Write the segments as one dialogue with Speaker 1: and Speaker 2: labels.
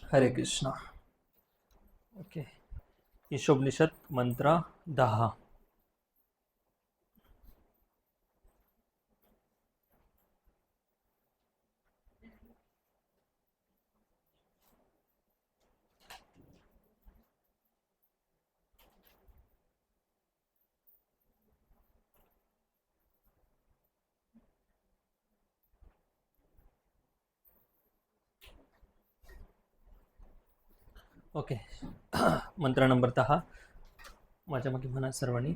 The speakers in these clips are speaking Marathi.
Speaker 1: हरे कृष्ण. ओके. ईशोपनिषद मंत्र 10. ओके. मंत्र नंबर 10 माझ्या मागे म्हणा सर्वांनी.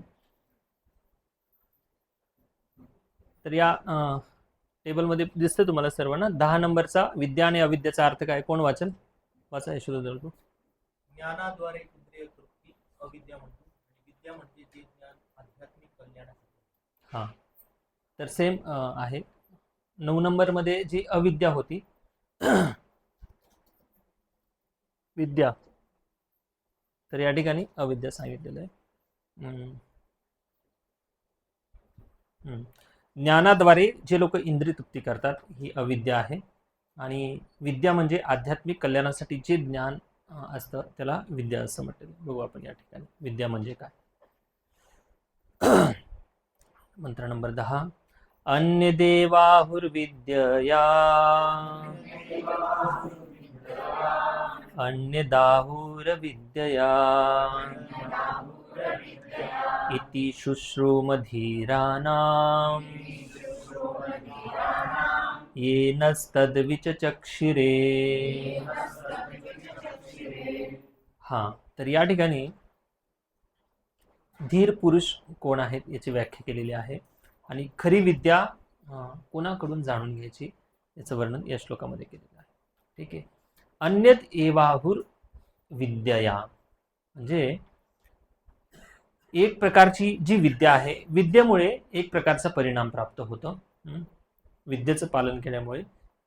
Speaker 1: तर या टेबलमध्ये दिसतं तुम्हाला सर्वांना 10 नंबरचा विद्या आणि अविद्याचा अर्थ काय. कोण वाचन? वाचा यशोदा तू.
Speaker 2: ज्ञानाद्वारे इंद्रिय तृप्ती अविद्या म्हणतो आणि विद्या म्हणजे जे ज्ञान आध्यात्मिक कल्याणासाठी.
Speaker 1: हां, तर सेम आहे. 9 नंबरमध्ये जी अविद्या होती विद्या, तर या ठिकाणी अविद्या सांगितलेलं आहे. ज्ञानाद्वारे जे लोक इंद्रिय तृप्ती करतात ही अविद्या आहे. आणि विद्या म्हणजे आध्यात्मिक कल्याणासाठी जे ज्ञान असतं त्याला विद्या असं म्हटलं. बघू आपण या ठिकाणी विद्या म्हणजे काय. मंत्र नंबर 10. अन्य देवाहुर्विद्यया अन्य दाहुरविद्यया इति शुश्रूमधीराणाम् येनस्तद्विचचक्षिरे. हां, तर या ठिकाणी धीर पुरुष कोण आहेत याची व्याख्या केलेली आहे. आणि खरी विद्या कोणाकडून जाणून घ्यायची याचं वर्णन या श्लोकामध्ये केलेलं आहे. ठीक आहे. अन्यत एवाहुर विद्यया म्हणजे एक प्रकारची जी विद्या आहे, विद्येमुळे एक प्रकारचा परिणाम प्राप्त होतो. विद्येचं पालन केल्यामुळे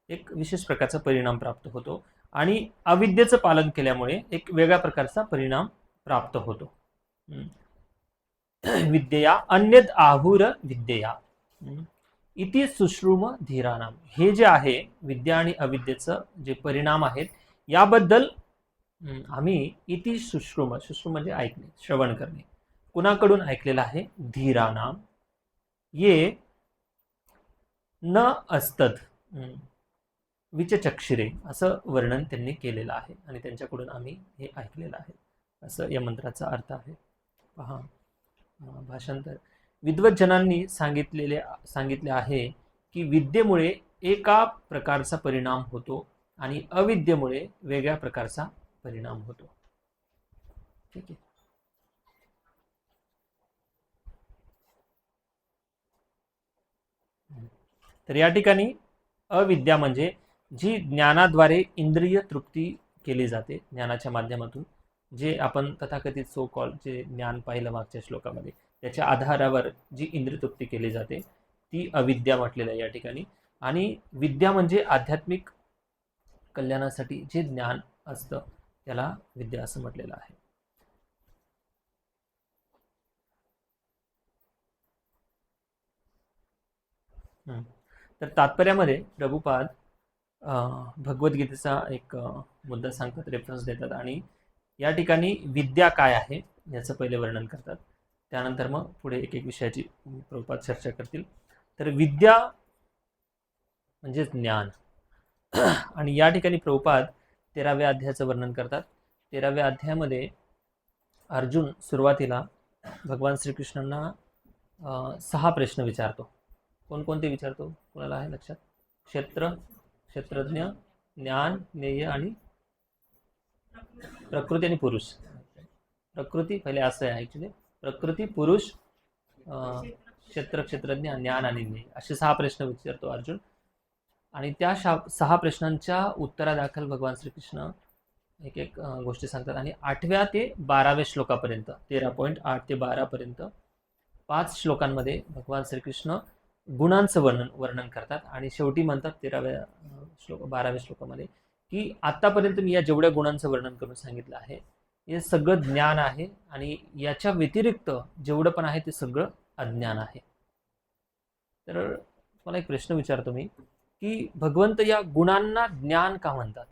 Speaker 1: एक विशेष प्रकारचा परिणाम प्राप्त होतो आणि अविद्येचं पालन केल्यामुळे एक वेगळ्या प्रकारचा परिणाम प्राप्त होतो. विद्यया अन्यद आहुर विद्यया इति सुश्रूम धीरानाम. हे जे आहे विद्या आणि अविद्येचं जे परिणाम आहेत याबद्दल आम्ही इति सुश्रूम, सुश्रूम म्हणजे ऐकणे, श्रवण करणे, कुणाकडून ऐकलेलं आहे? धीरानाम. ये न असतद विचचक्षिरे असं वर्णन त्यांनी केलेलं आहे आणि त्यांच्याकडून आम्ही हे ऐकलेलं आहे असं या मंत्राचा अर्थ आहे. पहा भाषांतर. विद्वज्जनांनी सांगितले आहे की विद्येमुळे एका प्रकारचा परिणाम होतो आणि अविद्येमुळे वेगळ्या प्रकारचा परिणाम होतो. ठीक आहे. तर या ठिकाणी अविद्या म्हणजे जी ज्ञानाद्वारे इंद्रिय तृप्ती केली जाते, ज्ञानाच्या माध्यमातून जे आपण तथाकथित सो कॉल जे ज्ञान पाहिलं मागच्या श्लोकामध्ये त्याच्या आधारावर जी इंद्रिय तृप्ती केली जाते ती अविद्या म्हटलेलं आहे या ठिकाणी. आणि विद्या म्हणजे आध्यात्मिक कल्याणासाठी जे ज्ञान असतं त्याला विद्या असं म्हटलेलं आहे. तर तात्पर्यामध्ये प्रभुपाद भगवद्गीतेचा एक मुद्दा सांगतात, रेफरन्स देतात आणि या ठिकाणी विद्या काय आहे याचं पहिले वर्णन करतात. त्यानंतर मग पुढे एक एक विषयाची प्रभुपाद चर्चा करतील. तर विद्या म्हणजे ज्ञान. आणि या ठिकाणी प्रभुपाद 13व्या अध्यायाचं वर्णन करतात. 13व्या अध्यायामध्ये अर्जुन सुरुवातीला भगवान श्रीकृष्णांना 6 प्रश्न विचारतो. कोणकोणते विचारतो? कोणाला आहे लक्षात? क्षेत्र, क्षेत्रज्ञ, ज्ञान, ज्ञेय आणि प्रकृती आणि पुरुष. प्रकृती पहिले असं आहे ॲक्च्युली, प्रकृती, पुरुष, क्षेत्र, क्षेत्रज्ञ, ज्ञान आणि ज्ञेय असे 6 प्रश्न विचारतो अर्जुन. आणि त्या 6 प्रश्नांच्या उत्तरादाखल भगवान श्रीकृष्ण एक एक गोष्टी सांगतात. आणि 8व्या ते 12व्या श्लोकापर्यंत 13.8 ते 12 पर्यंत 5 श्लोकांमध्ये भगवान श्रीकृष्ण गुणांचं वर्णन करतात. आणि शेवटी म्हणतात 12व्या श्लोकामध्ये की आतापर्यंत मी या जेवढ्या गुणांचं वर्णन करून सांगितलं आहे हे सगळं ज्ञान आहे आणि याच्या व्यतिरिक्त जेवढं पण आहे ते सगळं अज्ञान आहे. तर मला एक प्रश्न विचारतो मी की भगवंत या गुणांना ज्ञान का म्हणतात?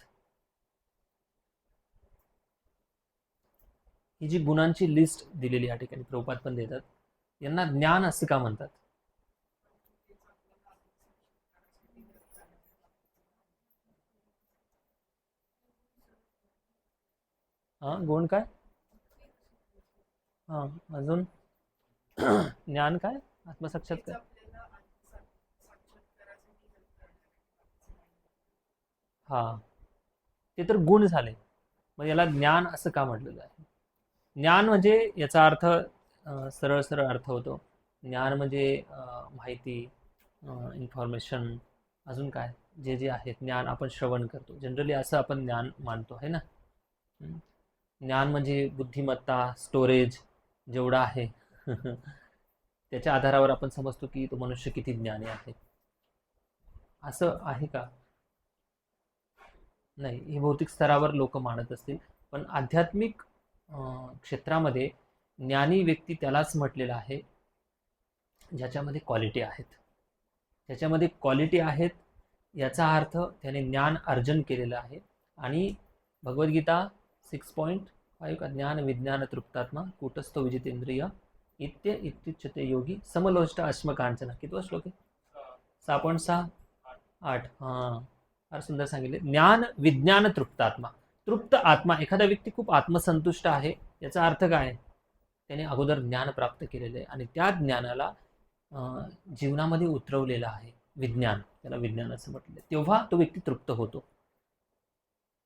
Speaker 1: ही जी गुणांची लिस्ट दिलेली या ठिकाणी प्रभुपाद पण देतात, यांना ज्ञान असं का म्हणतात? हा, गुण काय? हा, अजून ज्ञान काय? आत्मसाक्षात्कार. हा, ते तर गुण झाले. मग याला ज्ञान असं का म्हटलेलं आहे? ज्ञान म्हणजे याचा अर्थ सरळ सरळ अर्थ होतो. ज्ञान म्हणजे माहिती, इन्फॉर्मेशन. अजून काय जे जे आहे ज्ञान आपण श्रवण करतो, जनरली असं आपण ज्ञान मानतो आहे ना. हम्म. ज्ञान म्हणजे बुद्धिमत्ता, स्टोरेज जेवढा आहे त्याच्या आधारावर आपण समजतो की तो मनुष्य किती ज्ञानी आहे. असं आहे का? नाही, हे भौतिक स्तरावर लोक मानत असतील, पण आध्यात्मिक क्षेत्रामध्ये ज्ञानी व्यक्ती त्यालाच म्हटलेला आहे ज्याच्यामध्ये क्वालिटी आहेत. ज्याच्यामध्ये क्वालिटी आहेत याचा अर्थ त्याने ज्ञान अर्जन केलेलं आहे. आणि भगवद्गीता 6.5 का, ज्ञान विज्ञान तृप्तात्मा कूटस्थ विजितेंद्रिय इत्य इत्युच्यते योगी समलोष्ट अश्मकांचना. कितवा श्लोक आहे? 6.6 8. हां, फार सुंदर सांगितले. ज्ञान विज्ञान तृप्तात्मा. तृप्त आत्मा, एखादा व्यक्ती खूप आत्मसंतुष्ट आहे, याचा अर्थ काय आहे? त्याने अगोदर ज्ञान प्राप्त केलेलं आहे आणि त्या ज्ञानाला जीवनामध्ये उतरवलेलं आहे. विज्ञान, त्याला विज्ञान असं म्हटलं, तेव्हा तो व्यक्ती तृप्त होतो.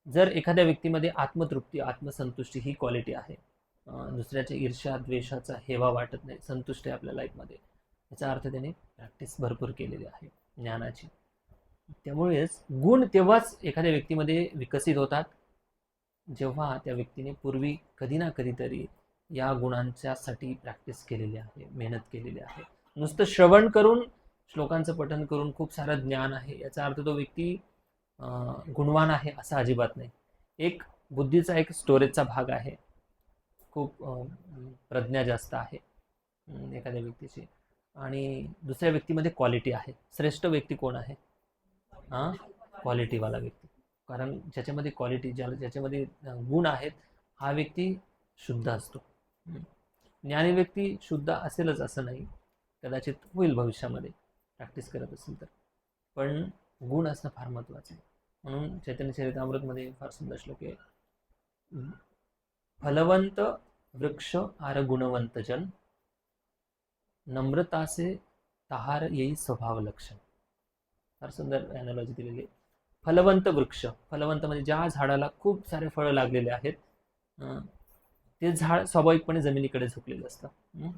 Speaker 1: जर एखाद्या व्यक्तीमध्ये आत्मतृप्ती, आत्मसंतुष्टी ही क्वालिटी आहे, दुसऱ्याच्या ईर्ष्या द्वेषाचा हेवा वाटत नाही, संतुष्ट आहे आपल्या लाईफमध्ये, याचा अर्थ त्याने प्रॅक्टिस भरपूर केलेली आहे ज्ञानाची. त्यामुळेच गुण तेव्हाच एखाद्या व्यक्तीमध्ये विकसित होतात जेव्हा त्या व्यक्तीने पूर्वी कधी ना कधीतरी या गुणांच्यासाठी प्रॅक्टिस केलेली आहे, मेहनत केलेली आहे. नुसतं श्रवण करून, श्लोकांचं पठण करून खूप सारं ज्ञान आहे याचा अर्थ तो व्यक्ती गुणवान आहे असं अजिबात नाही. एक बुद्धीचा एक स्टोरेजचा भाग आहे, खूप प्रज्ञा जास्त आहे एखाद्या व्यक्तीची, आणि दुसऱ्या व्यक्तीमध्ये क्वालिटी आहे. श्रेष्ठ व्यक्ती कोण आहे? हां, क्वालिटीवाला व्यक्ती. कारण ज्याच्यामध्ये क्वालिटी, ज्याच्यामध्ये गुण आहेत, हा व्यक्ती शुद्ध असतो. ज्ञानी व्यक्ती शुद्ध असेलच असं नाही, कदाचित होईल भविष्यामध्ये प्रॅक्टिस करत असेल तर, पण गुण असणं फार महत्त्वाचं आहे. म्हणून चैतन्य चरितामृतमध्ये फार सुंदर श्लोक आहे, फलवंत वृक्ष आर गुणवंत जन, नम्रतासे तहार येई स्वभाव लक्षण. फार सुंदर ॲनॉलॉजी दिलेली आहे. फलवंत वृक्ष, फलवंत म्हणजे ज्या झाडाला खूप सारे फळं लागलेले आहेत, ते झाड स्वाभाविकपणे जमिनीकडे झुकलेलं असतं.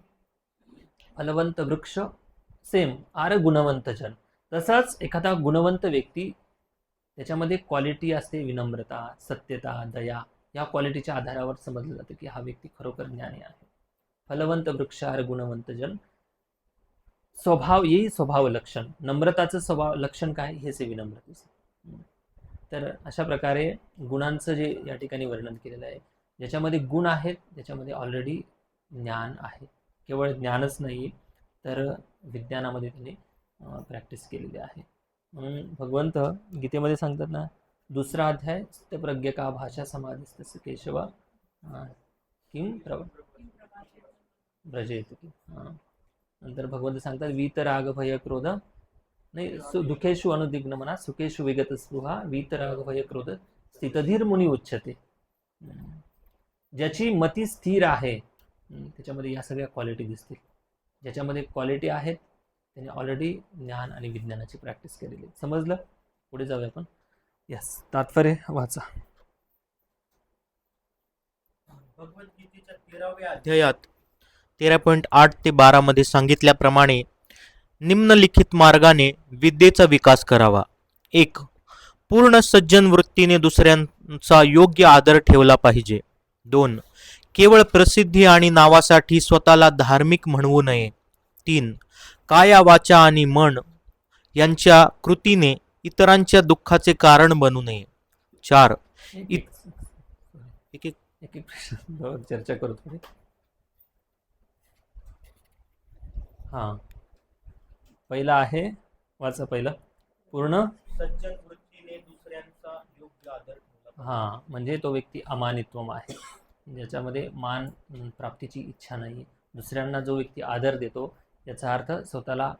Speaker 1: फलवंत वृक्ष सेम आर गुणवंत जन. तसाच एखादा गुणवंत व्यक्ती, त्याच्यामध्ये क्वालिटी असते, विनम्रता, सत्यता, दया, या क्वालिटीच्या आधारावर समजलं जातं की हा व्यक्ती खरोखर ज्ञानी आहे. फलवंत वृक्ष आर गुणवंत जन, स्वभाव येई स्वभाव लक्षण. नम्रताचं स्वभाव लक्षण काय? हेच आहे विनम्रतेचं. तर अशा प्रकारे गुणांचं जे या ठिकाणी वर्णन केलेलं आहे, ज्याच्यामध्ये गुण आहेत त्याच्यामध्ये ऑलरेडी ज्ञान आहे. केवळ ज्ञानच नाही तर विज्ञानामध्ये त्यांनी प्रॅक्टिस केलेली आहे. म्हणून भगवंत गीतेमध्ये सांगतात ना, 2रा अध्याय, स्थितप्रज्ञ का भाषा समाधिस्तस्य केशव किम व्रजेत. नंतर भगवंत सांगतात, वीतराग भय क्रोध नाही, दुःखेषु अनुदिग्न मना सुखेषु विगत स्पृहा वीतराग भय क्रोध स्थितधीर मुनी उच्चते. ज्याची मती स्थिर आहे त्याच्यामध्ये या सगळ्या क्वालिटी दिसतील. ज्याच्यामध्ये क्वालिटी आहेत त्याने ऑलरेडी ज्ञान आणि विज्ञानाची प्रॅक्टिस केलेली. समजलं? पुढे जाऊया आपण. यस, तात्पर्य वाचा.
Speaker 2: भगवद्गीतेच्या 13व्या अध्यायात 13.8 ते 12 मध्ये सांगितल्याप्रमाणे निम्नलिखित मार्गाने विद्येचा विकास करावा. 1. पूर्ण सज्जन वृत्तीने दुसऱ्यांचा योग्य आदर ठेवला पाहिजे. 2. केवळ प्रसिद्धी आणि नावासाठी स्वतःला धार्मिक म्हणवू नये. 3. काया, वाचा आणि मन यांच्या कृतीने इतरांच्या दुःखाचे कारण बनू नये. 4.
Speaker 1: एक प्रश्न चर्चा करू थोडी. हां, पहिला आहे, वाचा पहिला. पूर्ण
Speaker 2: सज्जन वृत्तीने दुसऱ्यांचा योग्य आदर ठेवला.
Speaker 1: हां, म्हणजे तो व्यक्ती अमानित्वम आहे. ज्याच्यामध्ये मान प्राप्तीची इच्छा नाही. दुसऱ्यांना जो व्यक्ती आदर देतो याचा अर्थ स्वतःला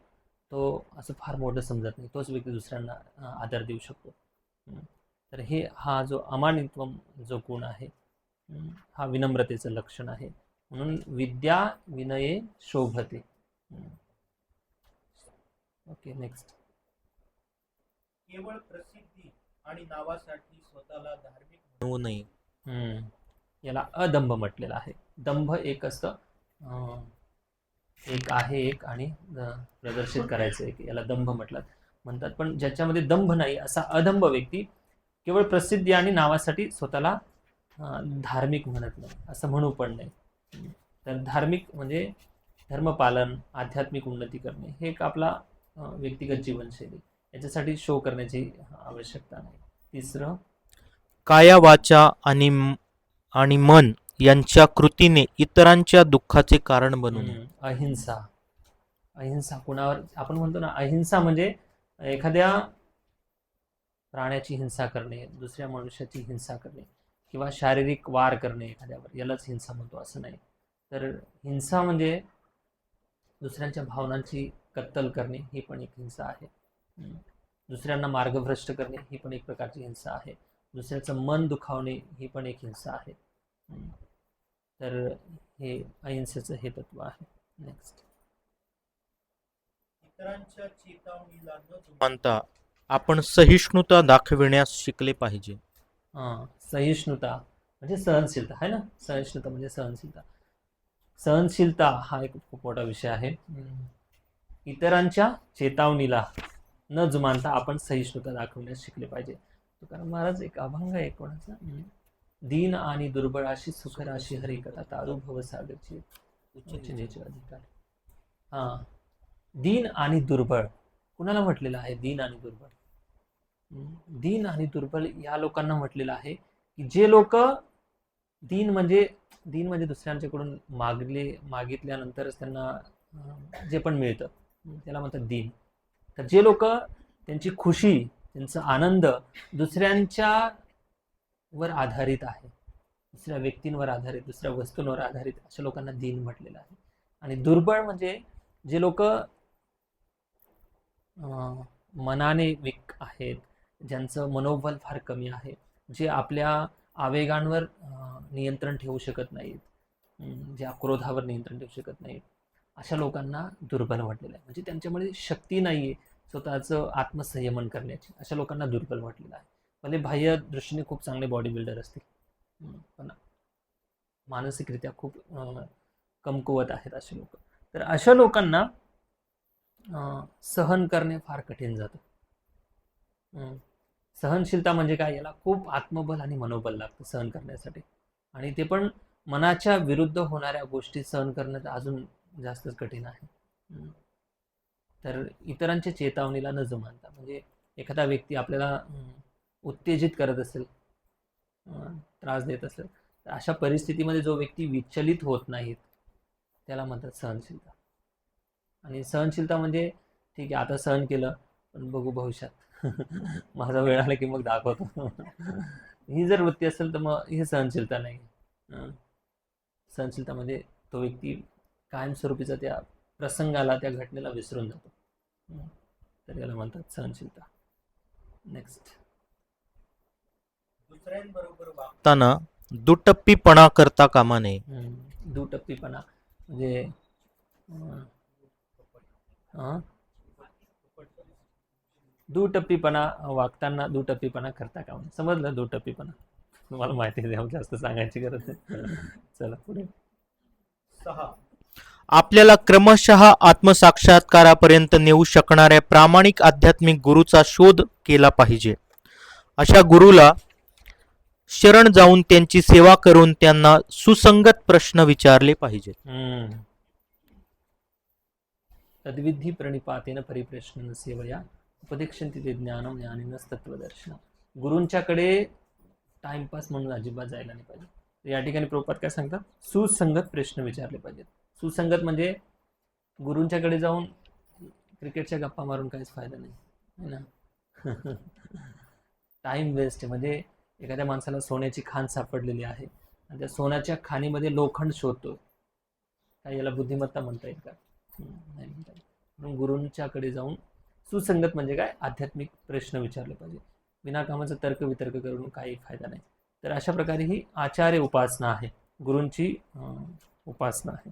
Speaker 1: तो असं फार मोठं समजत नाही, तोच व्यक्ती दुसऱ्यांना आदर देऊ शकतो. तर हा जो अमानित्वम जो गुण आहे, हा विनम्रतेचं लक्षण आहे. म्हणून विद्या विनये शोभते. Okay, next.
Speaker 2: केवळ प्रसिद्धी आणि नावासाठी स्वतःला धार्मिक बनवू नये.
Speaker 1: याला अदंभ म्हटलेलं आहे. दंभ एक असतं, एक आहे एक आणि प्रदर्शित करायचं एक, याला दंभ म्हणतात. पण ज्याच्यामध्ये दंभ नाही असा अदंभ व्यक्ती केवळ प्रसिद्धी आणि नावासाठी स्वतःला धार्मिक म्हणत नाही, असं म्हणू पण नाही. तर धार्मिक म्हणजे धर्मपालन, आध्यात्मिक उन्नती करणे, हे एक आपला व्यक्तिगत जीवनशैली, याच्यासाठी शो करण्याची आवश्यकता नाही. तिसरं,
Speaker 2: काया वाचा आणि मन यांच्या कृतीने इतरांच्या दुःखाचे कारण बनू नये.
Speaker 1: अहिंसा. अहिंसा कुणावर आपण म्हणतो ना, अहिंसा म्हणजे एखाद्या प्राण्याची हिंसा करणे, दुसऱ्या मनुष्याची हिंसा करणे किंवा शारीरिक वार करणे एखाद्यावर, यालाच हिंसा म्हणतो, असं नाही. तर हिंसा म्हणजे दुसऱ्यांच्या भावनांची कत्तल करणे, ही पण एक हिंसा आहे. दुसऱ्यांना मार्गभ्रष्ट करणे, ही पण एक प्रकारची हिंसा आहे. दुसऱ्याचं मन दुखावणे, ही पण एक हिंसा आहे. तर हे अहिंसेचं हे तत्व आहे. नेक्स्ट.
Speaker 2: इतरांच्या चेतावणीला न जुमानता आपण सहिष्णुता दाखविण्यास शिकले पाहिजे.
Speaker 1: सहिष्णुता म्हणजे सहनशीलता आहे ना. सहिष्णुता म्हणजे सहनशीलता. सहनशीलता हा एक खूप मोठा विषय आहे. इतरांच्या चेतावणीला न जुमानता आपण सहिष्णुता दाखवण्यास शिकले पाहिजे. तुकाराम महाराज एक अभंग आहे कोणाचा, दीन आणि दुर्बळाशी सुखराशी हरिकथा तारू भवसागरची उच्च नीच अधिकार. दीन आणि दुर्बळ कुणाला म्हटलेलं आहे? दीन आणि दुर्बळ. दीन आणि दुर्बल या लोकांना म्हटलेलं आहे की जे लोक दीन म्हणजे दुसऱ्यांच्याकडून मागितल्यानंतरच त्यांना जे पण मिळतं त्याला म्हणतात दीन. तर जे लोक त्यांची खुशी, त्यांचा आनंद दुसऱ्यांच्या वर आधारित आहे, दुसऱ्या व्यक्तींवर आधारित, दुसऱ्या वस्तूंवर आधारित, अशा लोकांना दीन म्हटलेलं आहे. आणि दुर्बळ म्हणजे जे लोक मनाने वीक आहेत, ज्यांचं मनोबल फार कमी आहे, जे आपल्या आवेगांवर नियंत्रण ठेवू शकत नाहीत, जे क्रोधावर नियंत्रण ठेवू शकत नाहीत, अशा लोकांना दुर्बल म्हटलेलं आहे. म्हणजे त्यांच्यामध्ये शक्ती नाही आहे स्वतःचं आत्मसंयमन करण्याची, अशा लोकांना दुर्बल म्हटलेलं आहे. भले बाह्य दृष्टीने खूप चांगले बॉडी बिल्डर असतील, पण मानसिकरित्या खूप कमकुवत आहेत असे लोक. तर अशा लोकांना सहन करणे फार कठीण जातं. सहनशीलता म्हणजे काय? याला खूप आत्मबल आणि मनोबल लागतं सहन करण्यासाठी, आणि ते पण मनाच्या विरुद्ध होणाऱ्या गोष्टी सहन करणं अजून जास्तच कठीण आहे. तर इतरांच्या चेतावणीला न जुमानता म्हणजे एखादा व्यक्ती आपल्याला उत्तेजित करत असेल, त्रास देत असेल, तर अशा परिस्थितीमध्ये जो व्यक्ती विचलित होत नाहीत त्याला म्हणतात सहनशीलता. आणि सहनशीलता म्हणजे ठीक आहे आता सहन केलं पण बघू भविष्यात माझा वेळ आला की मग दाखवतो ही जर वृत्ती असेल तर मग ही सहनशीलता नाही. सहनशीलता म्हणजे तो व्यक्ती कायमस्वरूपीचा त्या प्रसंगाला, त्या घटनेला विसरून जातो, तर याला म्हणतात सहनशीलता. नेक्स्ट.
Speaker 2: दुसऱ्यांबरोबर वागताना दुटप्पीपणा करता कामा नये.
Speaker 1: दुटप्पीपणा म्हणजे दुटप्पीपणा वागताना दुटप्पीपणा करता कामा नये. समजलं दुटप्पीपणा? तुम्हाला माहिती आहे, जास्त सांगायची गरज नाही. चला पुढे.
Speaker 2: 6. आपल्याला क्रमशः आत्मसाक्षात्कारापर्यंत नेऊ शकणाऱ्या प्रामाणिक आध्यात्मिक गुरूचा शोध केला पाहिजे. अशा गुरुला शरण जाऊन त्यांची सेवा करून त्यांना सुसंगत प्रश्न विचारले पाहिजेत.
Speaker 1: तद्विधी प्रणिपातेन परिप्रश्न सेवया उपदेक्षन्ति ते ज्ञानम ज्ञानिनस्तत्वदर्शन. गुरूंच्याकडे टाइमपास म्हणून अजिबात जायला नाही पाहिजे. या ठिकाणी प्रभुपाद काय सांगतात? सुसंगत प्रश्न विचारले पाहिजेत. सुसंगत म्हणजे गुरूंच्याकडे जाऊन क्रिकेटच्या गप्पा मारून काहीच फायदा नाही, है ना. टाइम वेस्ट आहे. म्हणजे एखाद्या माणसाला सोन्याची खाण सापडलेली आहे आणि त्या सोन्याच्या खाणीमध्ये लोखंड शोधतो. काय याला बुद्धिमत्ता म्हणता येईल का? नाही म्हणता येईल. म्हणून गुरूंच्याकडे जाऊन सुसंगत म्हणजे काय, आध्यात्मिक प्रश्न विचारले पाहिजे. विनाकामाचा तर्क वितर्क करून काही फायदा नाही. तर अशा प्रकारे ही आचार्य उपासना आहे, गुरूंची उपासना आहे.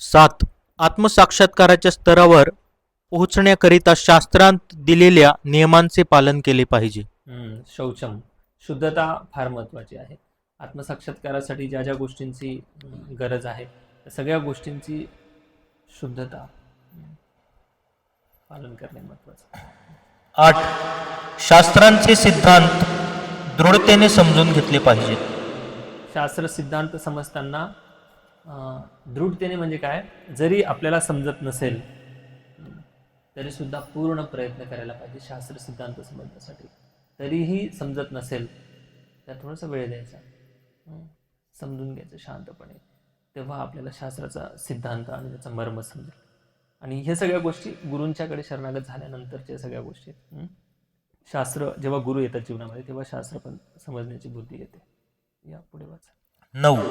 Speaker 2: 7. आत्मसाक्षात्काराच्या स्तरावर पोहोचण्याकरिता शास्त्रांत दिलेल्या नियमांचे पालन केले पाहिजे.
Speaker 1: शौचम, शुद्धता फार महत्त्वाची आहे. आत्मसाक्षात्कारासाठी ज्या ज्या गोष्टींची गरज आहे त्या सगळ्या गोष्टींची शुद्धता पालन करणे महत्त्वाचं.
Speaker 2: 8. शास्त्रांचे सिद्धांत दृढतेने समजून घेतले पाहिजेत.
Speaker 1: शास्त्र सिद्धांत समजताना दृढतेने म्हणजे काय, जरी आपल्याला समजत नसेल तरी सुद्धा पूर्ण प्रयत्न करायला पाहिजे शास्त्र सिद्धांत समजण्यासाठी. तरीही समजत नसेल तर थोडासा वेळ द्यायचा, समजून घ्यायचं शांतपणे, तेव्हा आपल्याला शास्त्राचा सिद्धांत आणि त्याचा मर्म समजेल. आणि हे सगळ्या गोष्टी गुरूंच्याकडे शरणागत झाल्यानंतरच्या सगळ्या गोष्टी. शास्त्र जेव्हा गुरु येतात जीवनामध्ये तेव्हा शास्त्र पण समजण्याची बुद्धी येते. या पुढे वाचा.
Speaker 2: 9.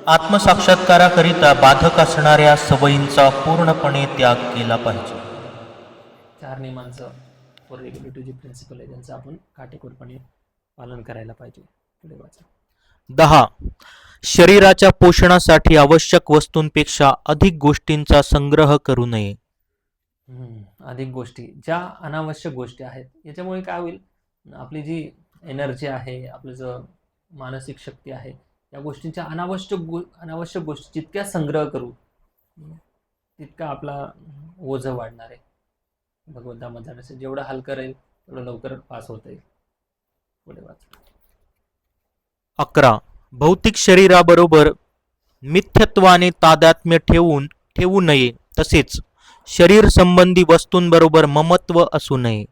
Speaker 2: आत्मसाक्षात्काराकरिता बाधक असणाऱ्या सवयींचा पूर्णपणे त्याग केला पाहिजे.
Speaker 1: 4 नियमांचं फॉर रेग्युलेटिव्ह जी प्रिन्सिपल आहे त्यांचं आपण काटेकोरपणे पालन करायला पाहिजे. पुढे वाचा.
Speaker 2: 10. शरीराच्या पोषणासाठी आवश्यक वस्तूंपेक्षा अधिक गोष्टींचा संग्रह करू नये.
Speaker 1: अधिक गोष्टी, ज्या अनावश्यक गोष्टी आहेत, याच्यामुळे काय होईल, आपली जी एनर्जी आहे, आपलं जो मानसिक शक्ती आहे, या गोष्टींच्या अनावश्यक गोष्टी जितक्या संग्रह करू तितका आपला ओझं वाढणार आहे. भगवंतामध्ये जाण्याचं जेवढं हलकं राहील तेवढं लवकर पास होता येईल. पुढे वाचा.
Speaker 2: 11. भौतिक शरीराबरोबर मिथ्यत्वाने तादात्म्य ठेवू नये. तसेच शरीर संबंधी वस्तूंबरोबर ममत्व असू नये.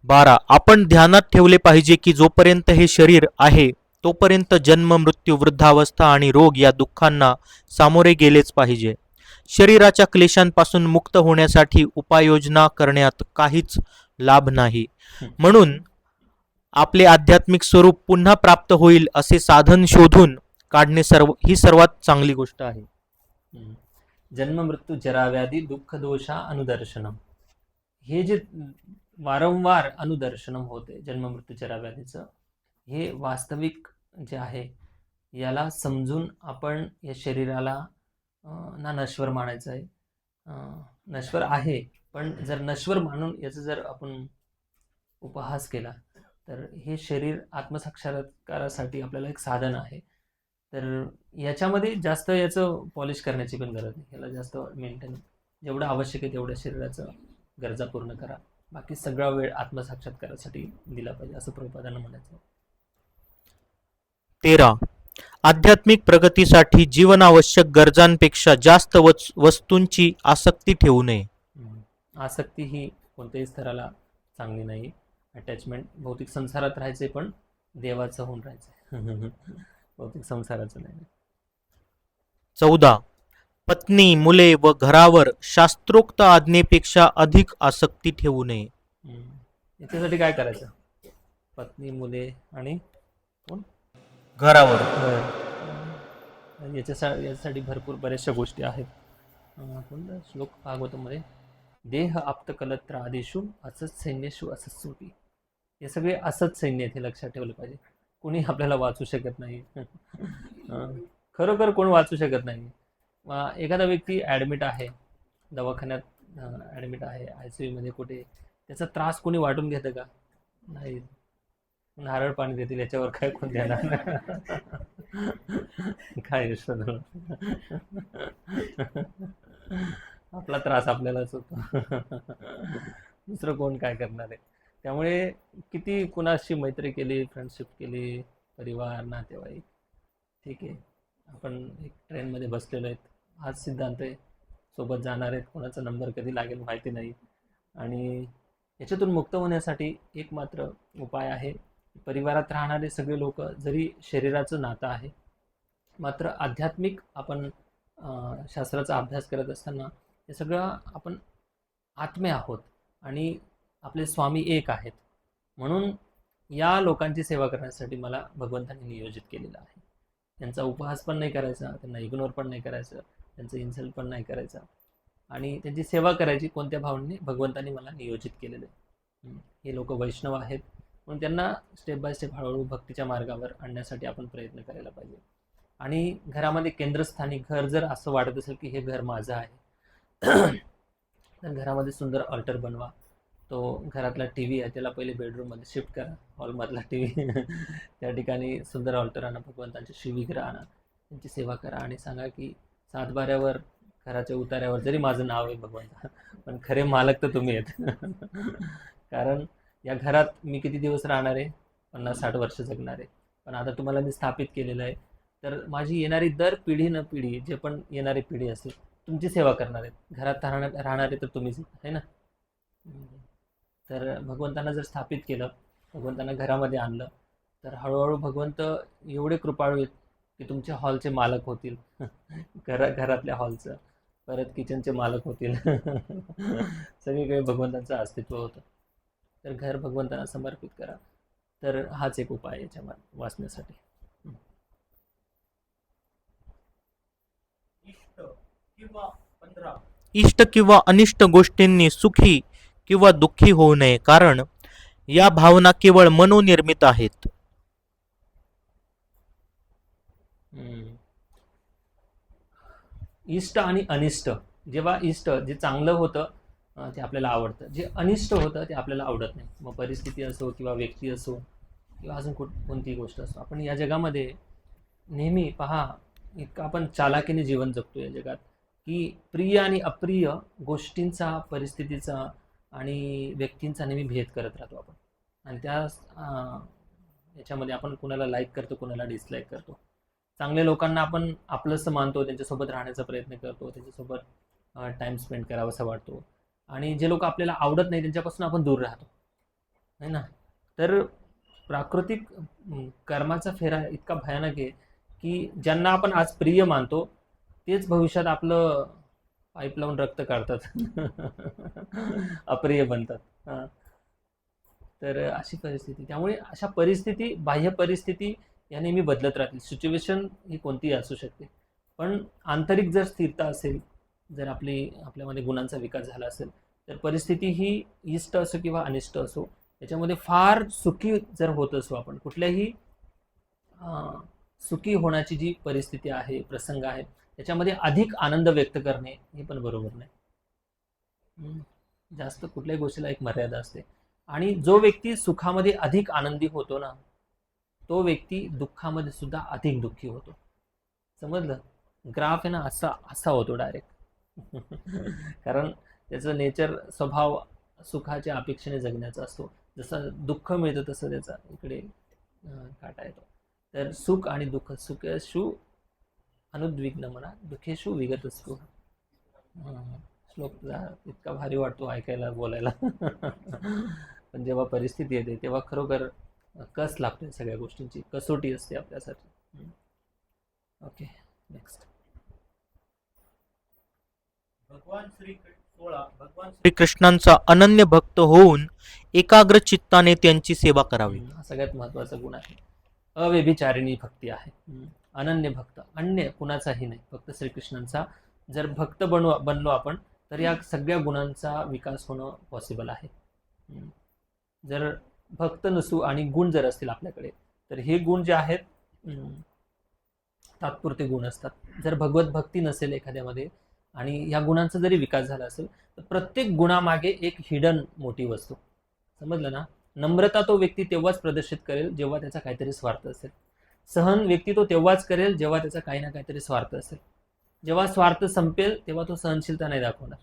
Speaker 2: 12. आपण ध्यानात ठेवले पाहिजे की जोपर्यंत हे शरीर आहे तोपर्यंत जन्म, मृत्यू, वृद्धावस्था आणि रोग या दुःखांना सामोरे गेलेच पाहिजे. शरीराच्या क्लेशांपासून मुक्त होण्यासाठी उपाययोजना करण्यात काहीच लाभ नाही. म्हणून आपले आध्यात्मिक स्वरूप पुन्हा प्राप्त होईल असे साधन शोधून काढणे ही सर्वात चांगली गोष्ट आहे.
Speaker 1: जन्म, मृत्यू, जरा, व्याधी, दुःख, दोषा, अनुदर्शनम, हे जे वारंवार अनुदर्शनम होते जन्म, मृत्यू, जरा, व्याधीचं, हे वास्तविक जे आहे याला समजून आपण या शरीराला ना नश्वर मानायचं आहे. नश्वर आहे, पण जर नश्वर मानून याचा जर आपण उपहास केला तर हे शरीर आत्मसाक्षात्कारासाठी आपल्याला एक साधन आहे. तर याच्यामध्ये जास्त याचं पॉलिश करण्याची पण गरज नाही. याला जास्त मेंटेन, जेवढं आवश्यक आहे तेवढ्या शरीराचं गरजा पूर्ण करा, बाकी सगळा वेळ आत्मसाक्षात्कारासाठी दिला पाहिजे, असं प्रभुपादांना म्हणायचं.
Speaker 2: 13. आध्यात्मिक प्रगतीसाठी जीवनावश्यक गरजांपेक्षा जास्त वस्तूंची आसक्ती ठेवू नये.
Speaker 1: आसक्ती ही कोणत्याही स्तराला चांगली नाही. अटॅचमेंट, भौतिक संसारात राहायचे पण देवाचं होऊन राहायचं, भौतिक संसाराचं नाही.
Speaker 2: 14. पत्नी, मुले व घरावर शास्त्रोक्त आज्ञेपेक्षा अधिक आसक्ती ठेवू नये.
Speaker 1: याच्यासाठी काय करायचं? पत्नी, मुले आणि
Speaker 2: घरावर,
Speaker 1: याच्यासाठी भरपूर बऱ्याचशा गोष्टी आहेत. आपण श्लोक भागवतामध्ये देह आप्त कलत्र आदेशू असच सैन्यशू असच सोटी, हे सगळे असंच सैन्य आहेत, हे लक्षात ठेवलं पाहिजे. कोणी आपल्याला वाचू शकत नाही, खरोखर कोण वाचू शकत नाही. एखादा व्यक्ती ॲडमिट आहे, दवाखान्यात ॲडमिट आहे, ICU मध्ये कुठे, त्याचा त्रास कोणी वाटून घेतं का? नाही. नारळ पाणी देतील याच्यावर काय कोण देणार? काय आपला त्रास आपल्यालाच होतो, दुसरं कोण काय करणार आहे? त्यामुळे किती कुणाशी मैत्री केली, फ्रेंडशिप केली, परिवार, नातेवाईक, ठीक आहे, आपण एक ट्रेनमध्ये बसलेलो आहेत, हाच सिद्धांत आहे, सोबत जाणार आहेत, कोणाचा नंबर कधी लागेल माहिती नाही. आणि याच्यातून मुक्त होण्यासाठी एक मात्र उपाय आहे, परिवारात राहणारे सगळे लोक, जरी शरीराचं नातं आहे मात्र आध्यात्मिक आपण शास्त्राचा अभ्यास करत असताना हे सगळं आपण आत्मे आहोत आणि आपले स्वामी एक आहेत. म्हणून या लोकांची सेवा करण्यासाठी मला भगवंतांनी नियोजित केलेलं आहे. त्यांचा उपहास पण नाही करायचा, त्यांना इग्नोर पण नाही करायचं, त्यांचं इन्सल्ट पण नाही करायचा आणि त्यांची सेवा करायची कोणत्या भावनेने भगवंतांनी मला नियोजित केलेलं आहे. हे लोक वैष्णव आहेत म्हणून त्यांना स्टेप बाय स्टेप हळूहळू भक्तीच्या मार्गावर आणण्यासाठी आपण प्रयत्न करायला पाहिजे. आणि घरामध्ये केंद्रस्थानी घर जर असं वाटत असेल की हे घर माझं आहे तर घरामध्ये सुंदर ऑल्टर बनवा. तो घरातला टी व्ही आहे त्याला पहिले बेडरूममध्ये शिफ्ट करा, हॉलमधला टी व्ही त्या ठिकाणी सुंदर ऑल्टर आणा, भगवंतांचे शिवविग्रह आणा, त्यांची सेवा करा आणि सांगा की सातबाऱ्यावर घराच्या उतार्यावर जरी माझं नाव आहे भगवंता, पण खरे मालक तर तुम्ही आहेत कारण या घरात मी किती दिवस राहणार आहे, 50-60 वर्ष जगणार आहे, पण आता तुम्हाला मी स्थापित केलेलं आहे, तर माझी येणारी दर पिढी न पिढी जे पण येणारी पिढी असेल तुमची सेवा करणार आहेत. घरात राहणारे तर तुम्हीच आहे ना. तर भगवंतांना जर स्थापित केलं, भगवंतांना घरामध्ये आणलं, तर हळूहळू भगवंत एवढे कृपाळू आहेत की तुमच्या हॉलचे मालक होतील घरातल्या हॉलचं, परत किचनचे मालक होतील सगळीकडे भगवंतांचं अस्तित्व होतं. तर घर भगवंतांना समर्पित करा. तर हाच एक उपाय याच्या वाचण्यासाठी.
Speaker 2: इष्ट किंवा अनिष्ट गोष्टींनी सुखी किंवा दुःखी होऊ नये, कारण या भावना केवळ मनोनिर्मित आहेत.
Speaker 1: इष्ट आणि अनिष्ट. जेव्हा इष्ट जे चांगलं होतं ते आपल्याला आवडतं, जे अनिष्ट होतं ते आपल्याला आवडत नाही. मग परिस्थिती असो किंवा व्यक्ती असो किंवा अजून कोणतीही गोष्ट असो, आपण या जगामध्ये नेहमी पहा इतकं आपण चालाकीने जीवन जगतो या जगात की प्रिय आणि अप्रिय गोष्टींचा, परिस्थितीचा आणि व्यक्तींचा नेहमी भेद करत राहतो आपण. आणि त्या याच्यामध्ये आपण कुणाला लाईक करतो, कुणाला डिसलाईक करतो. चांगल्या लोकांना आपण आपलंसं मानतो, त्यांच्यासोबत राहण्याचा प्रयत्न करतो, त्यांच्यासोबत टाईम स्पेंड करावासा वाटतो. आणि जे लोक आपल्याला आवडत नाही त्यांच्यापासून आपण दूर राहतो, है ना. तर प्राकृतिक कर्माचा फेरा इतका भयानक आहे की ज्यांना आपण आज प्रिय मानतो तेच भविष्यात आपलं पाईप लावून रक्त काढतात अप्रिय बनतात. तर अशी परिस्थिती. त्यामुळे अशा परिस्थिती, बाह्य परिस्थिती या नेहमी बदलत राहतील. सिच्युएशन ही कोणतीही असू शकते, पण आंतरिक जर स्थिरता असेल, जर आपल्यामध्ये गुणांचा विकास झाला असेल, तर परिस्थिती ही इष्ट असो किंवा अनिष्ट असो त्याच्यामध्ये फार सुखी जर होत असो आपण, कुठल्याही सुखी होण्याची जी परिस्थिती आहे, प्रसंग आहे, त्याच्यामध्ये अधिक आनंद व्यक्त करणे हे पण बरोबर नाही. जास्त कुठल्याही गोष्टीला एक मर्यादा असते. आणि जो व्यक्ती सुखामध्ये अधिक आनंदी होतो ना, तो व्यक्ती दुःखामध्ये सुद्धा अधिक दुःखी होतो. समजलं? ग्राफ आहे ना असा होतो डायरेक्ट कारण त्याचं नेचर, स्वभाव सुखाच्या अपेक्षेने जगण्याचा असतो. जसं दुःख मिळतं तसं त्याचा इकडे काटा येतो. तर सुख आणि दुःख, सुखेषु अनुद्विग्न म्हणा, दुःखेषु विगत स्पृह. श्लोक इतका भारी वाटतो ऐकायला, बोलायला पण जेव्हा परिस्थिती येते तेव्हा खरोखर कस लागते, सगळ्या गोष्टींची कसोटी असते आपल्यासाठी. Okay, next.
Speaker 2: भगवान श्रीकृष्णांचा अनन्य भक्त होऊन एकाग्र चित्ताने त्यांची सेवा करावी.
Speaker 1: हा सगळ्यात महत्त्वाचा गुण आहे. अव्यभिचारिणी भक्ती आहे. अनन्य भक्त, अन्य कुणाचाही नाही, फक्त श्रीकृष्णांचा. जर भक्त बनलो आपण तर या सगळ्या गुणांचा विकास होणं पॉसिबल आहे. जर भक्त नसू आणि गुण जर असतील आपल्याकडे तर हे गुण जे आहेत तात्पुरते गुण असतात. जर भगवत भक्ती नसेल एखाद्यामध्ये आणि या गुणांचा जरी विकास झाला असेल तर प्रत्येक गुणामागे एक हिडन मोटिव्ह असतो. समजलं ना. नम्रता तो व्यक्ती तेव्हाच प्रदर्शित करेल जेव्हा त्याचा काहीतरी स्वार्थ असेल. सहन व्यक्ती तो तेव्हाच करेल जेव्हा त्याचा काही ना काहीतरी स्वार्थ असेल. जेव्हा स्वार्थ संपेल तेव्हा तो सहनशीलता नाही दाखवणार.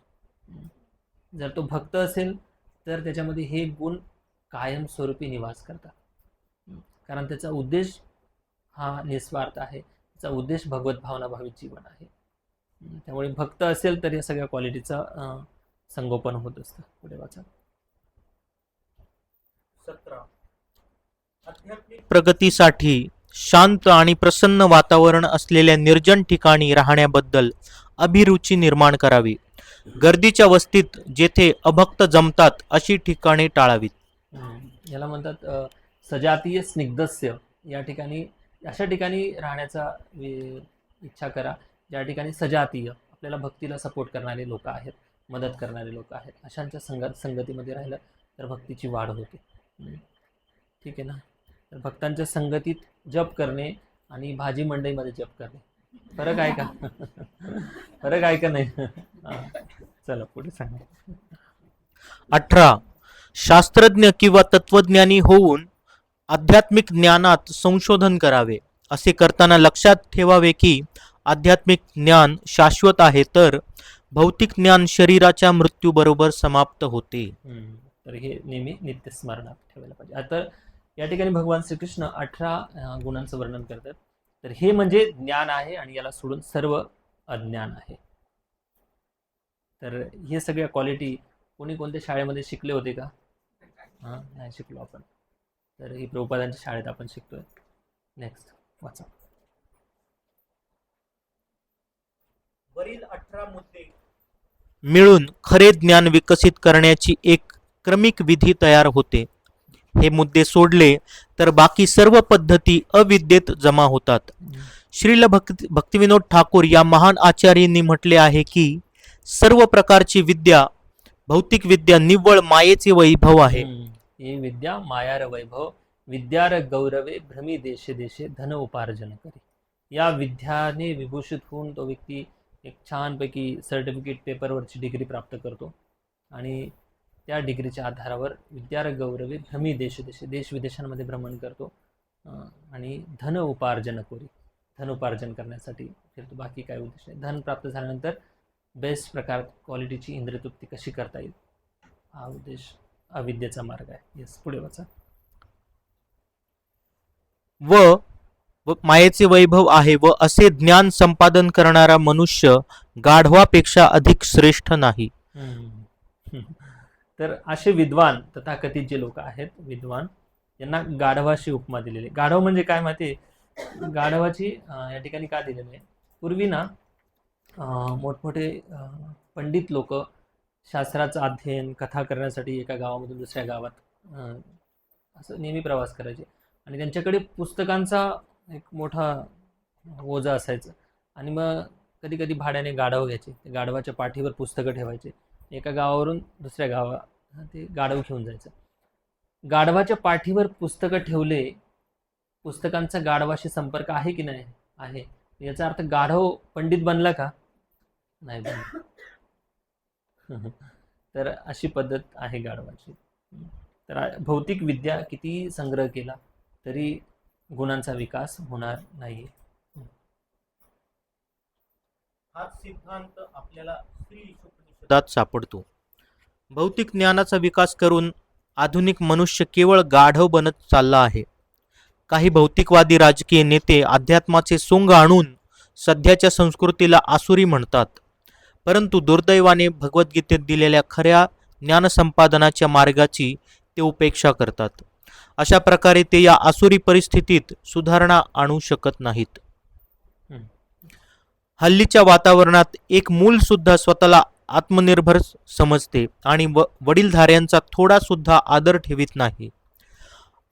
Speaker 1: जर तो भक्त असेल तर त्याच्यामध्ये हे गुण कायमस्वरूपी निवास करतात, कारण त्याचा उद्देश हा निस्वार्थ आहे. त्याचा उद्देश भगवत भावना भावित जीवन आहे. त्यामुळे भक्त असेल तर या सगळ्या क्वालिटीचा संगोपन होत असतं. पुढे वाचा.
Speaker 2: प्रगतीसाठी शांत आणि प्रसन्न वातावरण असलेल्या निर्जन ठिकाणी राहण्याबद्दल अभिरुची निर्माण करावी. गर्दीच्या वस्तीत जेथे अभक्त जमतात अशी ठिकाणे टाळावीत.
Speaker 1: याला म्हणतात सजातीय स्निग्धस्य. या ठिकाणी अशा ठिकाणी राहण्याचा इच्छा करा ज्या ठिकाणी सजातीय आपल्याला भक्तीला सपोर्ट करणारे लोक आहेत, मदत करणारे लोक आहेत. अशांच्या संगतीमध्ये राहिलं तर भक्तीची वाढ होते. ठीक आहे ना. तर भक्तांच्या संगतीत जप करणे आणि भाजी मंडईमध्ये जप करणे फरक आहे का? फरक आहे का नाही? चला पुढे सांगा.
Speaker 2: 18. शास्त्रज्ञ किंवा तत्वज्ञानी होऊन आध्यात्मिक ज्ञानात संशोधन करावे. असे करताना लक्षात ठेवावे की आध्यात्मिक ज्ञान शाश्वत आहे, तर भौतिक ज्ञान शरीराच्या मृत्यूबरोबर समाप्त होते.
Speaker 1: तर हे नेहमी नित्य स्मरणात ठेवायला पाहिजे. आता या ठिकाणी भगवान श्रीकृष्ण 18 गुणांचं वर्णन करतात. तर हे म्हणजे ज्ञान आहे आणि याला सोडून सर्व अज्ञान आहे. तर हे सगळ्या क्वालिटी कोणी कोणत्या शाळेमध्ये शिकले होते का? नाही शिकलो आपण. तर ही प्रभुपादांच्या शाळेत आपण शिकतोय. नेक्स्ट वाचा.
Speaker 2: वरील 18 मुद्दे मिळून खरे ज्ञान विकसित करण्याची एक क्रमिक विधी तयार होते. हे मुद्दे सोडले तर बाकी सर्व पद्धती अविद्येत जमा होतात. श्रील भक्तिविनोद ठाकूर या महान आचार्यांनी म्हटले आहे की सर्व प्रकारची विद्या, भौतिक विद्या निव्वळ मायेचे वैभव आहे.
Speaker 1: ही विद्या मायार वैभव, विद्यार गौरवे भ्रमी देशे देशे धन उपार्जन करी. या विद्याने विभूषित होऊन तो व्यक्ती एक छानपैकी सर्टिफिकेट पेपरवरची डिग्री प्राप्त करतो आणि त्या डिग्रीच्या आधारावर विद्यार गौरवे भ्रमी देशे देशे देश विदेशांमध्ये भ्रमण करतो आणि धन उपार्जन करी. धन उपार्जन करण्यासाठी फिरतो. बाकी काय उद्देश नाही. धन प्राप्त झाल्यानंतर बेस्ट प्रकार क्वालिटीची इंद्रियतृप्ती कशी करता येईल हा उद्देश अविद्येचा मार्ग आहे. येस पुढे वाचा.
Speaker 2: व मायेचे वैभव आहे व असे ज्ञान संपादन करणारा मनुष्य गाढवापेक्षा अधिक श्रेष्ठ नाही.
Speaker 1: तर असे विद्वान तथाकथित जे लोक आहेत विद्वान यांना गाढवाशी उपमा दिलेली. गाढव म्हणजे काय माहिती? गाढवाची या ठिकाणी का दिलेली आहे? पूर्वी ना मोठमोठे पंडित लोक शास्त्राचं अध्ययन कथा करण्यासाठी एका गावामधून दुसऱ्या गावात असं नेहमी प्रवास करायचे आणि त्यांच्याकडे पुस्तकांचा एक मोठा ओझा असायचं आणि मग कधी कधी भाड्याने गाढव घ्यायचे. ते गाढवाच्या पाठीवर पुस्तकं ठेवायचे. एका गावावरून दुसऱ्या गावात ते गाढव घेऊन जायचं. गाढवाच्या पाठीवर पुस्तकं ठेवले, पुस्तकांचा गाढवाशी संपर्क आहे की नाही? आहे. याचा अर्थ गाढव पंडित बनला का? नाही बनला. तर अशी पद्धत आहे गाढवाची. तर भौतिक विद्या किती संग्रह केला तरी गुणांचा विकास होणार नाही.
Speaker 2: हाच सिद्धांत आपल्याला श्री उपनिषदात सापडतो. भौतिक ज्ञानाचा विकास करून आधुनिक मनुष्य केवळ गाढव बनत चालला आहे. काही भौतिकवादी राजकीय नेते अध्यात्माचे सोंग आणून सध्याच्या संस्कृतीला आसुरी म्हणतात, परंतु दुर्दैवाने भगवद्गीतेत दिलेल्या खऱ्या ज्ञानसंपादनाच्या मार्गाची ते उपेक्षा करतात. अशा प्रकारे ते या आसुरी परिस्थितीत सुधारणा आणू शकत नाहीत. हल्लीच्या वातावरणात एक मूल सुद्धा स्वतःला आत्मनिर्भर समजते आणि वडीलधाऱ्यांचा थोडा सुद्धा आदर ठेवीत नाही.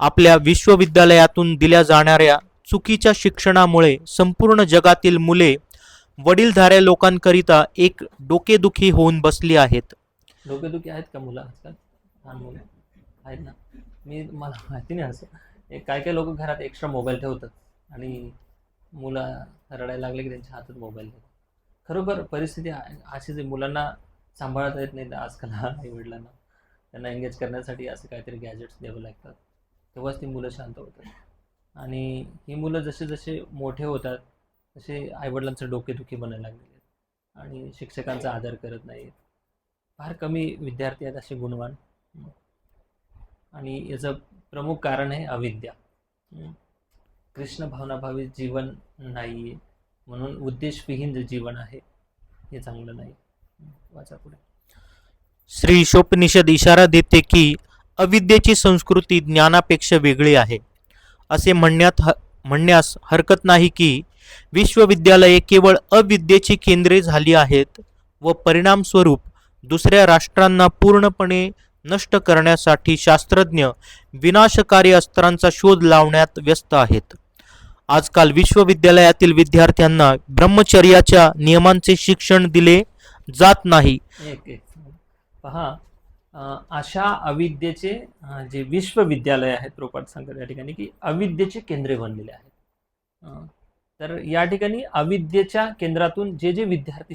Speaker 2: आपल्या विश्वविद्यालयातून दिल्या जाणाऱ्या चुकीच्या शिक्षणामुळे संपूर्ण जगातील मुले वडीलधाऱ्या लोकांकरिता एक डोकेदुखी होऊन बसली आहेत.
Speaker 1: डोकेदुखी आहेत का मुलं आजकाल? लहान मुलं आहेत ना. मला माहिती नाही असं. काय काय लोक घरात एक्स्ट्रा मोबाईल ठेवतात आणि मुलं रडायला लागले की त्यांच्या हातात मोबाईल देतात. खरोखर परिस्थिती अशीच आहे. मुलांना सांभाळता येत नाही आजकाल आई वडिलांना. त्यांना एंगेज करण्यासाठी असं काहीतरी गॅजेट्स द्यावं लागतात, तेव्हाच ती मुलं शांत होतात. आणि ही मुलं जसे जसे मोठे होतात तसे आईवडिलांचं डोकेदुखी बनायला लागलेले आहेत आणि शिक्षकांचा आदर करत नाहीत. फार कमी विद्यार्थी आहेत असे गुणवान आणि याचं प्रमुख कारण आहे अविद्या. कृष्ण भावनाभावी जीवन नाही आहे म्हणून उद्देशविहीन जे जीवन आहे हे चांगलं नाही. वाचा पुढे.
Speaker 2: श्री ईशोपनिषद इशारा देते की अविद्येची संस्कृती ज्ञानापेक्षा वेगळी आहे. असे म्हणण्यास हरकत नाही की विश्वविद्यालये केवळ अविद्येची केंद्रे झाली आहेत व परिणामस्वरूप दुसऱ्या राष्ट्रांना पूर्णपणे नष्ट करण्यासाठी शास्त्रज्ञ विनाशकारी अस्त्रांचा शोध लावण्यात व्यस्त आहेत. आजकाल विश्वविद्यालयातील विद्यार्थ्यांना ब्रह्मचर्याच्या नियमांचे शिक्षण दिले जात नाही.
Speaker 1: एक एक पहा, अशा अविद्येचे जे विश्वविद्यालय आहेत, प्रोपाट सांगतात या ठिकाणी की अविद्येचे केंद्रे बनलेले आहेत. तर या ठिकाणी अविद्येच्या केंद्रातून जे जे विद्यार्थी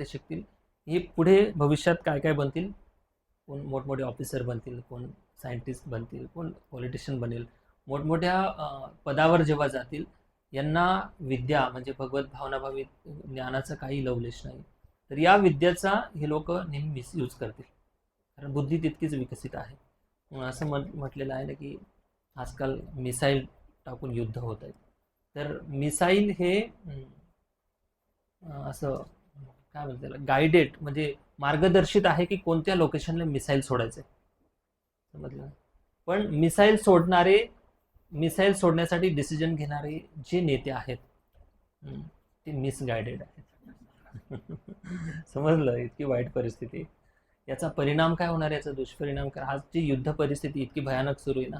Speaker 1: शिकतील, हे पुढे भविष्यात काय काय बनतील, कोण मोठमोठे ऑफिसर बनतील, कोण सायंटिस्ट बनतील, कोण पॉलिटिशियन बनेल, मोठमोठ्या पदावर जेव्हा जातील, यांना विद्या म्हणजे भगवत भावनाभावी ज्ञानाचं काही लवलेश नाही. तर या विद्याचा हे लोक नेहमी मिसयूज करतील, कारण बुद्धी तितकीच विकसित आहे. असं म्हटलेलं आहे ना की आजकाल मिसाईल टाकून युद्ध होत आहेत. तर मिसाईल हे असं काय म्हणतात त्याला, गायडेड म्हणजे मार्गदर्शित आहे की कोणत्या लोकेशनला मिसाईल सोडायचं आहे, समजलं. पण मिसाईल सोडण्यासाठी डिसिजन घेणारे जे नेते आहेत ते मिसगायडेड आहेत. समजलं, इतकी वाईट परिस्थिती. याचा परिणाम काय होणार, याचा दुष्परिणाम काय, आज जी युद्ध परिस्थिती इतकी भयानक सुरू आहे ना,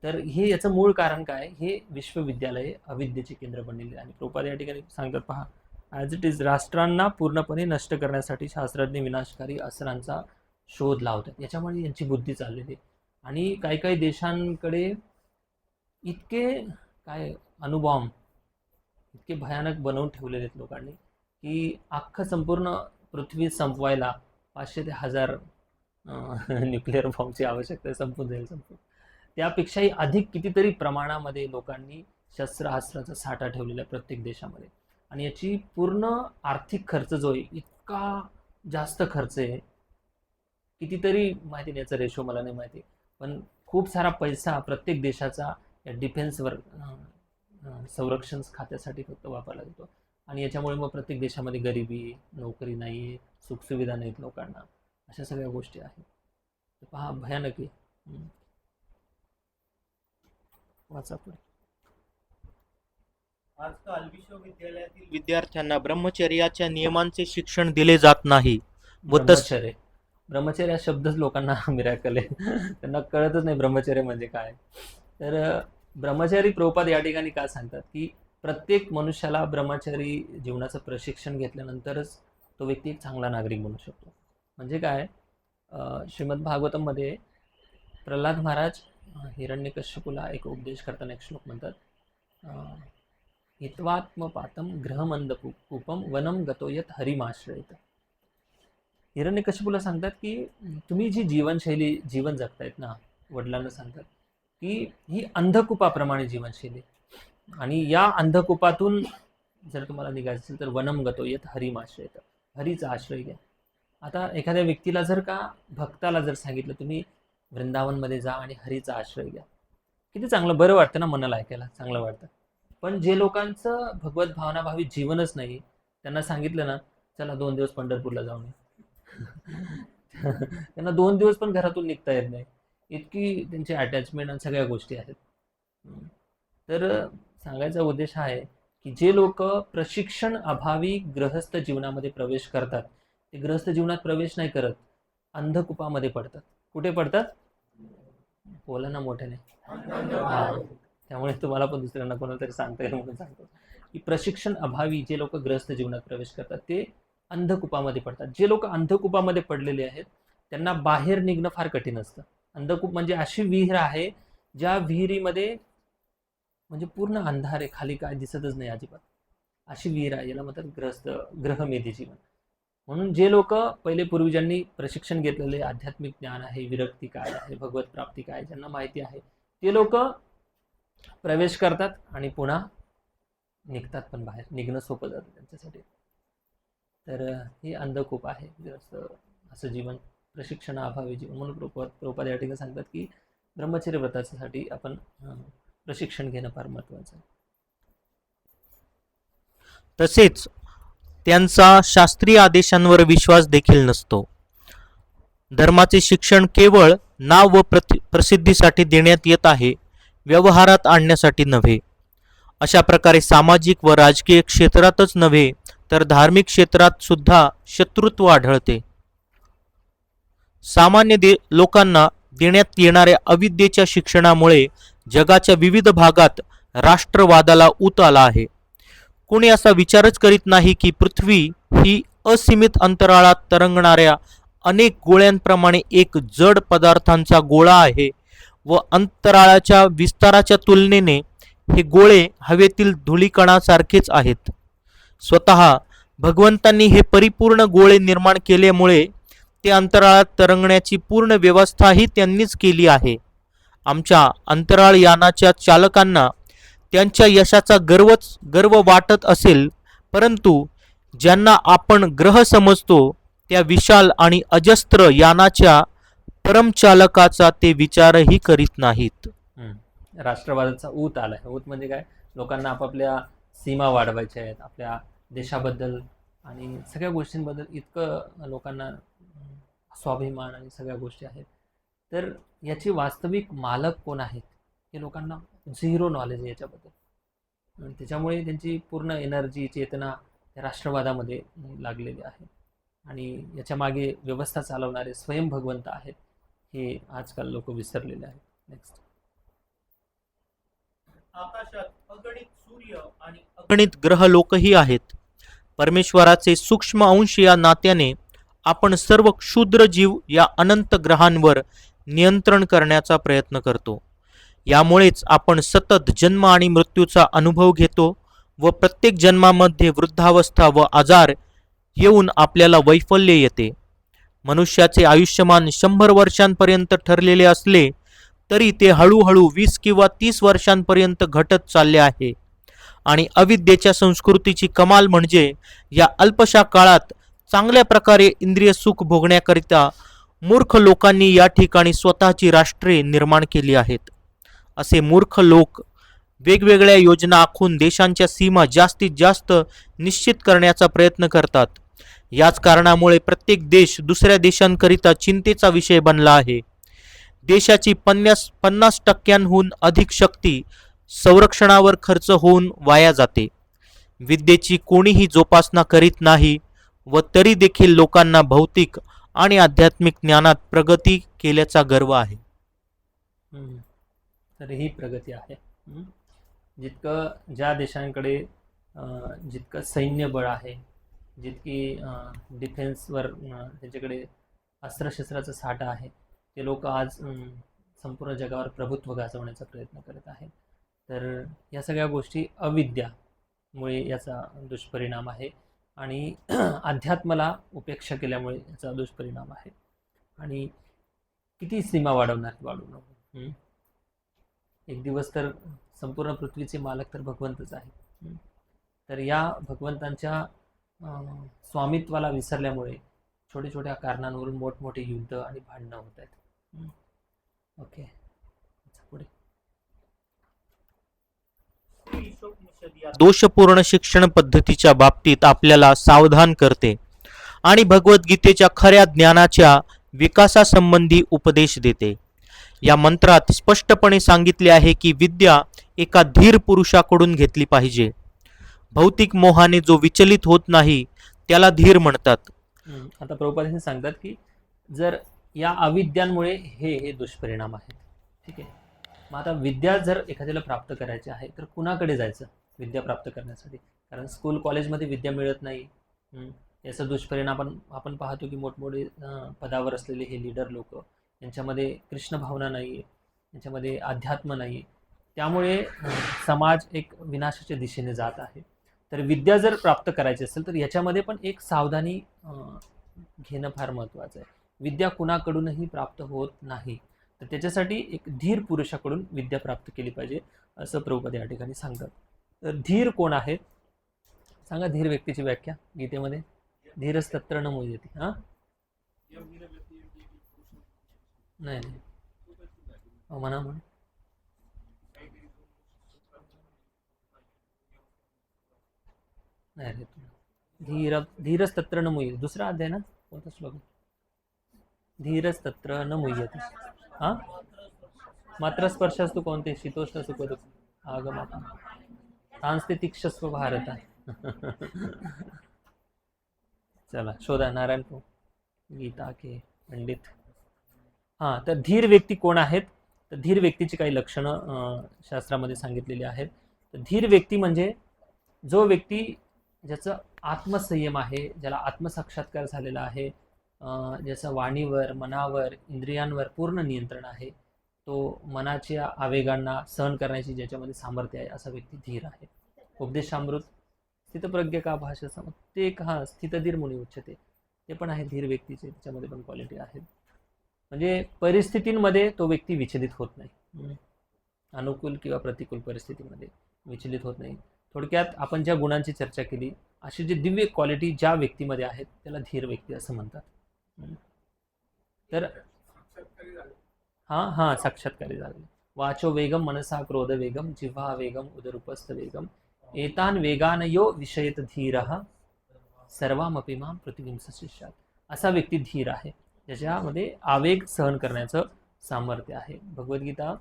Speaker 1: तर हे याचं मूळ कारण काय, हे विश्वविद्यालय अविद्येचे केंद्र बनलेले. आणि प्रोपाद या ठिकाणी सांगतात, पहा, ॲज इट इज राष्ट्रांना पूर्णपणे नष्ट करण्यासाठी शास्त्रज्ञ विनाशकारी अस्त्रांचा शोध लावतात. याच्यामुळे यांची बुद्धी चाललेली. आणि काही काही देशांकडे इतके काय अणुबॉम्ब इतके भयानक बनवून ठेवलेले आहेत लोकांनी की अख्खं संपूर्ण पृथ्वी संपवायला 500 ते 1000 न्यूक्लिअर बॉम्बची आवश्यकता, संपून जाईल. त्यापेक्षाही अधिक कितीतरी प्रमाणामध्ये लोकांनी शस्त्रास्त्राचा साठा ठेवलेला आहे प्रत्येक देशामध्ये. आणि याची पूर्ण आर्थिक खर्च जो आहे, इतका जास्त खर्च आहे, कितीतरी माहिती नाही, याचा रेशो मला नाही माहिती, पण खूप सारा पैसा प्रत्येक देशाचा या डिफेन्सवर संरक्षण खात्यासाठी फक्त वापरला जातो. आणि याच्यामुळे मग प्रत्येक देशामध्ये गरिबी, नोकरी नाही, सुखसुविधा नाहीत लोकांना, अशा सगळ्या गोष्टी आहेत. पहा, भयानक आहे. वाचा पुढे.
Speaker 2: आजकाल विश्वविद्यालयातील विद्यार्थ्यांना ब्रह्मचर्याच्या नियमांचे शिक्षण दिले जात नाही.
Speaker 1: ब्रह्मचर्य हा शब्दच लोकांना मिराकल आहे, त्यांना कळतच नाही ब्रह्मचर्य म्हणजे काय. तर ब्रह्मचारी प्रभुपाद या ठिकाणी काय सांगतात की प्रत्येक मनुष्याला ब्रह्मचारी जीवनाचं प्रशिक्षण घेतल्यानंतरच तो व्यक्ती एक चांगला नागरिक बनू शकतो. म्हणजे काय, श्रीमद भागवतममध्ये प्रल्हाद महाराज हिरण्यकश्यपूला एक उपदेश करताना एक श्लोक म्हणतात, हित्वात्मपातम ग्रहमंदकूपम वनम गतो यत हरिमाश्रयत. हिरण्यकश्यपूला सांगतात की तुम्ही जी जीवन जगतायत ना, वडिलांना सांगतात की ही अंधकूपाप्रमाणे जीवनशैली, आणि या अंधकूपातून जर तुम्हाला निघायचं असेल तर वनम गतो यत हरिमाश्रयत, हरीचा आश्रय घ्या. आता एखाद्या व्यक्तीला जर का, भक्ताला जर सांगितलं तुम्ही वृंदावनमध्ये जा आणि हरीचा आश्रय घ्या, किती चांगलं, बरं वाटतं ना, मनाला ऐकायला चांगलं वाटतं. पण जे लोकांचं भगवत भावनाभावी जीवनच नाही, त्यांना सांगितलं ना चला 2 दिवस पंढरपूरला जाऊन त्यांना 2 दिवस पण घरातून निघता येत नाही, इतकी त्यांची अटॅचमेंट आणि सगळ्या गोष्टी आहेत. तर सांगायचा उद्देश हा आहे की जे लोक प्रशिक्षण अभावी गृहस्थ जीवनामध्ये प्रवेश करतात, ते गृहस्थ जीवनात प्रवेश नाही करत, अंधकूपामध्ये पडतात. कुठे पडतात, बोला ना मोठ्याने. त्यामुळे तुम्हाला पण दुसऱ्यांना कोणाला तरी सांगता येईल म्हणून सांगतो की प्रशिक्षण अभावी जे लोक गृहस्थ जीवनात प्रवेश करतात ते अंधकूपामध्ये पडतात. जे लोक अंधकूपामध्ये पडलेले आहेत त्यांना बाहेर निघणं फार कठीण असतं. अंधकूप म्हणजे अशी विहीर आहे ज्या विहिरीमध्ये म्हणजे पूर्ण अंधार आहे, खाली काय दिसतच नाही अजिबात, अशी विहीर आहे. याला म्हणतात ग्रहमेधी जीवन. म्हणून जे लोक पहिले पूर्वजांनी प्रशिक्षण घेतलेले, आध्यात्मिक ज्ञान आहे, विरक्ती काय आहे, भगवत प्राप्ती काय, ज्यांना माहिती आहे, ते लोक प्रवेश करतात आणि पुन्हा निघतात, पण बाहेर निघणं सोपं जातं त्यांच्यासाठी. तर हे अंधकूप आहे असं जीवन, प्रशिक्षणाअभावी जीवन. म्हणून प्रभुपाद या ठिकाणी सांगतात की ब्रह्मचर्य व्रतासाठी आपण प्रशिक्षण घेणं फार महत्त्वाचं आहे.
Speaker 2: तसेच त्यांचा शास्त्रीय आदेशांवर विश्वास देखील नसतो. धर्माचे शिक्षण केवळ नाव व प्रसिद्धीसाठी देण्यात येत आहे, व्यवहारात आणण्यासाठी नव्हे. अशा प्रकारे सामाजिक व राजकीय क्षेत्रातच नव्हे तर धार्मिक क्षेत्रात सुद्धा शत्रुत्व आढळते. सामान्य लोकांना देण्यात येणाऱ्या अविद्येच्या शिक्षणामुळे जगाच्या विविध भागात राष्ट्रवादाला ऊत आला आहे. कोणी असा विचारच करीत नाही की पृथ्वी ही असीमित अंतराळात तरंगणाऱ्या अनेक गोळ्यांप्रमाणे एक जड पदार्थांचा गोळा आहे व अंतराळाच्या विस्ताराच्या तुलनेने हे गोळे हवेतील धुळीकणासारखेच आहेत. स्वतः भगवंतांनी हे परिपूर्ण गोळे निर्माण केल्यामुळे ते अंतराळात तरंगण्याची पूर्ण व्यवस्थाही त्यांनीच केली आहे. आमच्या अंतराळ यानाच्या चालकांना त्यांच्या यशाचा गर्व वाटत असेल, परंतु ज्यांना आपण ग्रह समजतो त्या विशाल आणि अजस्त्र यानाच्या परमचालकाचा ते विचारही करीत नाहीत.
Speaker 1: राष्ट्रवादाचा ऊत आलाय. ऊत म्हणजे काय? लोकांना आपापल्या सीमा वाढवायच्या आहेत, आपल्या देशाबद्दल आणि सगळ्या गोष्टींबद्दल इतकं लोकांना स्वाभिमान आणि सगळ्या गोष्टी आहेत. तर याची वास्तविक मालक कोण आहेत हे लोकांना झिरो नॉलेज आहे याच्याबद्दल. आणि त्याच्यामुळे त्यांची पूर्ण एनर्जी, चेतना त्या राष्ट्रवादामध्ये लागलेली आहे. आणि याच्या मागे व्यवस्था चालवणारे स्वयं भगवंत आहेत हे आजकाल लोक विसरलेले आहेत. नेक्स्ट.
Speaker 2: आकाशात अगणित सूर्य आणि अगणित ग्रह लोकही आहेत. परमेश्वराचे सूक्ष्म अंश या नात्याने आपण सर्व क्षुद्र जीव या अनंत ग्रहांवर नियंत्रण करण्याचा प्रयत्न करतो. यामुळेच आपण सतत जन्म आणि मृत्यूचा अनुभव घेतो व प्रत्येक जन्मामध्ये वृद्धावस्था व आजार येऊन आपल्याला वैफल्य येते. मनुष्याचे आयुष्यमान 100 वर्षांपर्यंत ठरलेले असले तरी ते हळूहळू 20 किंवा 30 वर्षांपर्यंत घटत चालले आहे. आणि अविद्येच्या संस्कृतीची कमाल म्हणजे या अल्पशा काळात चांगल्या प्रकारे इंद्रिय सुख भोगण्याकरिता मूर्ख लोकांनी या ठिकाणी स्वतःची राष्ट्रे निर्माण केली आहेत. असे मूर्ख लोक वेगवेगळ्या योजना आखून देशांच्या सीमा जास्तीत जास्त निश्चित करण्याचा प्रयत्न करतात. याच कारणामुळे प्रत्येक देश दुसऱ्या देशांकरिता चिंतेचा विषय बनला आहे. देशाची 50% अधिक शक्ती संरक्षणावर खर्च होऊन वाया जाते. विद्येची कोणीही जोपासना करीत नाही व तरी देखील लोकांना भौतिक आणि आध्यात्मिक ज्ञानात प्रगती केल्याचा गर्व आहे.
Speaker 1: तर ही प्रगती आहे. जितकं ज्या देशांकडे जितकं सैन्य बळ आहे, जितकी डिफेन्सवर त्यांच्याकडे अस्त्रशस्त्राचा साठा आहे, ते लोक आज संपूर्ण जगावर प्रभुत्व गाजवण्याचा प्रयत्न करत आहेत. तर या सगळ्या गोष्टी अविद्यामुळे याचा दुष्परिणाम आहे आणि अध्यात्माला उपेक्षा केल्यामुळे याचा दुष्परिणाम आहे. आणि किती सीमा वाढवणार. एक दिवस तर संपूर्ण पृथ्वीचे मालक तर भगवंतच आहे. तर या भगवंतांच्या स्वामित्वाला विसरल्यामुळे छोट्या छोट्या कारणांवरून मोठमोठे युद्ध आणि भांडणं होत आहेत. ओके, पुढे.
Speaker 2: दोषपूर्ण शिक्षण पद्धतीच्या बाबतीत आपल्याला सावधान करते आणि भगवद्गीतेच्या खऱ्या ज्ञानाच्या विकासासंबंधी उपदेश देते. या मंत्रात स्पष्टपणे सांगितले आहे की विद्या एका धीर पुरुषाकडून घेतली पाहिजे. भौतिक मोहाने जो विचलित होत नाही त्याला धीर म्हणतात.
Speaker 1: आता प्रभुपाद हे सांगतात की जर या अविद्यांमुळे हे दुष्परिणाम आहेत. ठीक आहे. मग आता विद्या जर एखाद्याला प्राप्त करायची आहे तर कुणाकडे जायचं विद्या प्राप्त करण्यासाठी? कारण स्कूल कॉलेजमध्ये विद्या मिळत नाही. याचा दुष्परिणाम आपण पाहतो की मोठमोठे पदावर असलेले हे लीडर लोक, यांच्यामध्ये कृष्ण भावना नाही आहे, यांच्यामध्ये अध्यात्म नाही आहे. त्यामुळे समाज एक विनाशाच्या दिशेने जात आहे. तर विद्या जर प्राप्त करायची असेल तर याच्यामध्ये पण एक सावधानी घेणं फार महत्त्वाचं आहे. विद्या कुणाकडूनही प्राप्त होत नाही. तर त्याच्यासाठी एक धीर पुरुषाकडून विद्या प्राप्त केली पाहिजे असं प्रभुपाद या ठिकाणी सांगतात. तर धीर कोण आहेत सांगा. धीर व्यक्तीची व्याख्या गीतेमध्ये धीरच तत्र न मुह्यते. नाही म्हणा म्हणा. नाही रे, धीरच तत्र न मुह्यते दुसरा अध्याय ना, कोणता श्लोक? धीरच तत्र न मुह्यते. मात्र स्पर्शस्तु कोणते शीतोष्ण सुख दुःख आगम सांस्ते तीक्षस्व भारत. चला शोधा नारायणपूर गीता के पंडित. हां, तर धीर व्यक्ती कोण आहेत? तर धीर व्यक्तीची काही लक्षणं शास्त्रामध्ये सांगितलेली आहेत. तर धीर व्यक्ती म्हणजे जो व्यक्ती ज्याचं आत्मसंयम आहे, ज्याला आत्मसाक्षात्कार झालेला आहे, ज्याचं वाणीवर, मनावर, इंद्रियांवर पूर्ण नियंत्रण आहे, तो मनाच्या आवेगांना सहन करण्याची ज्याच्यामध्ये सामर्थ्य आहे, असा व्यक्ती धीर आहे. उपदेशामृत स्थितप्रज्ञ का भाषा सम ते एक स्थितधीर मुनी उच्चते, ते पण आहे धीर व्यक्तीचे, त्याच्यामध्ये पण क्वालिटी आहेत. म्हणजे परिस्थितींमध्ये तो व्यक्ती विचलित होत नाही. अनुकूल किंवा प्रतिकूल परिस्थितीमध्ये विचलित होत नाही. थोडक्यात आपण ज्या गुणांची चर्चा केली, अशी जी दिव्य क्वालिटी ज्या व्यक्तीमध्ये आहेत त्याला धीर व्यक्ती असं म्हणतात. तर हां साक्षात्कारी झाले. वाचो वेगम मनसा क्रोध वेगम जिव्हा वेगम उदरूपस्थ वेगम एतान वेगान यो विषयत धीरः सर्वामपि मां पृथ्वीं सशिष्यात. असा व्यक्ती धीर आहे, ज्याच्यामध्ये आवेग सहन करण्याचं सामर्थ्य आहे. भगवद्गीता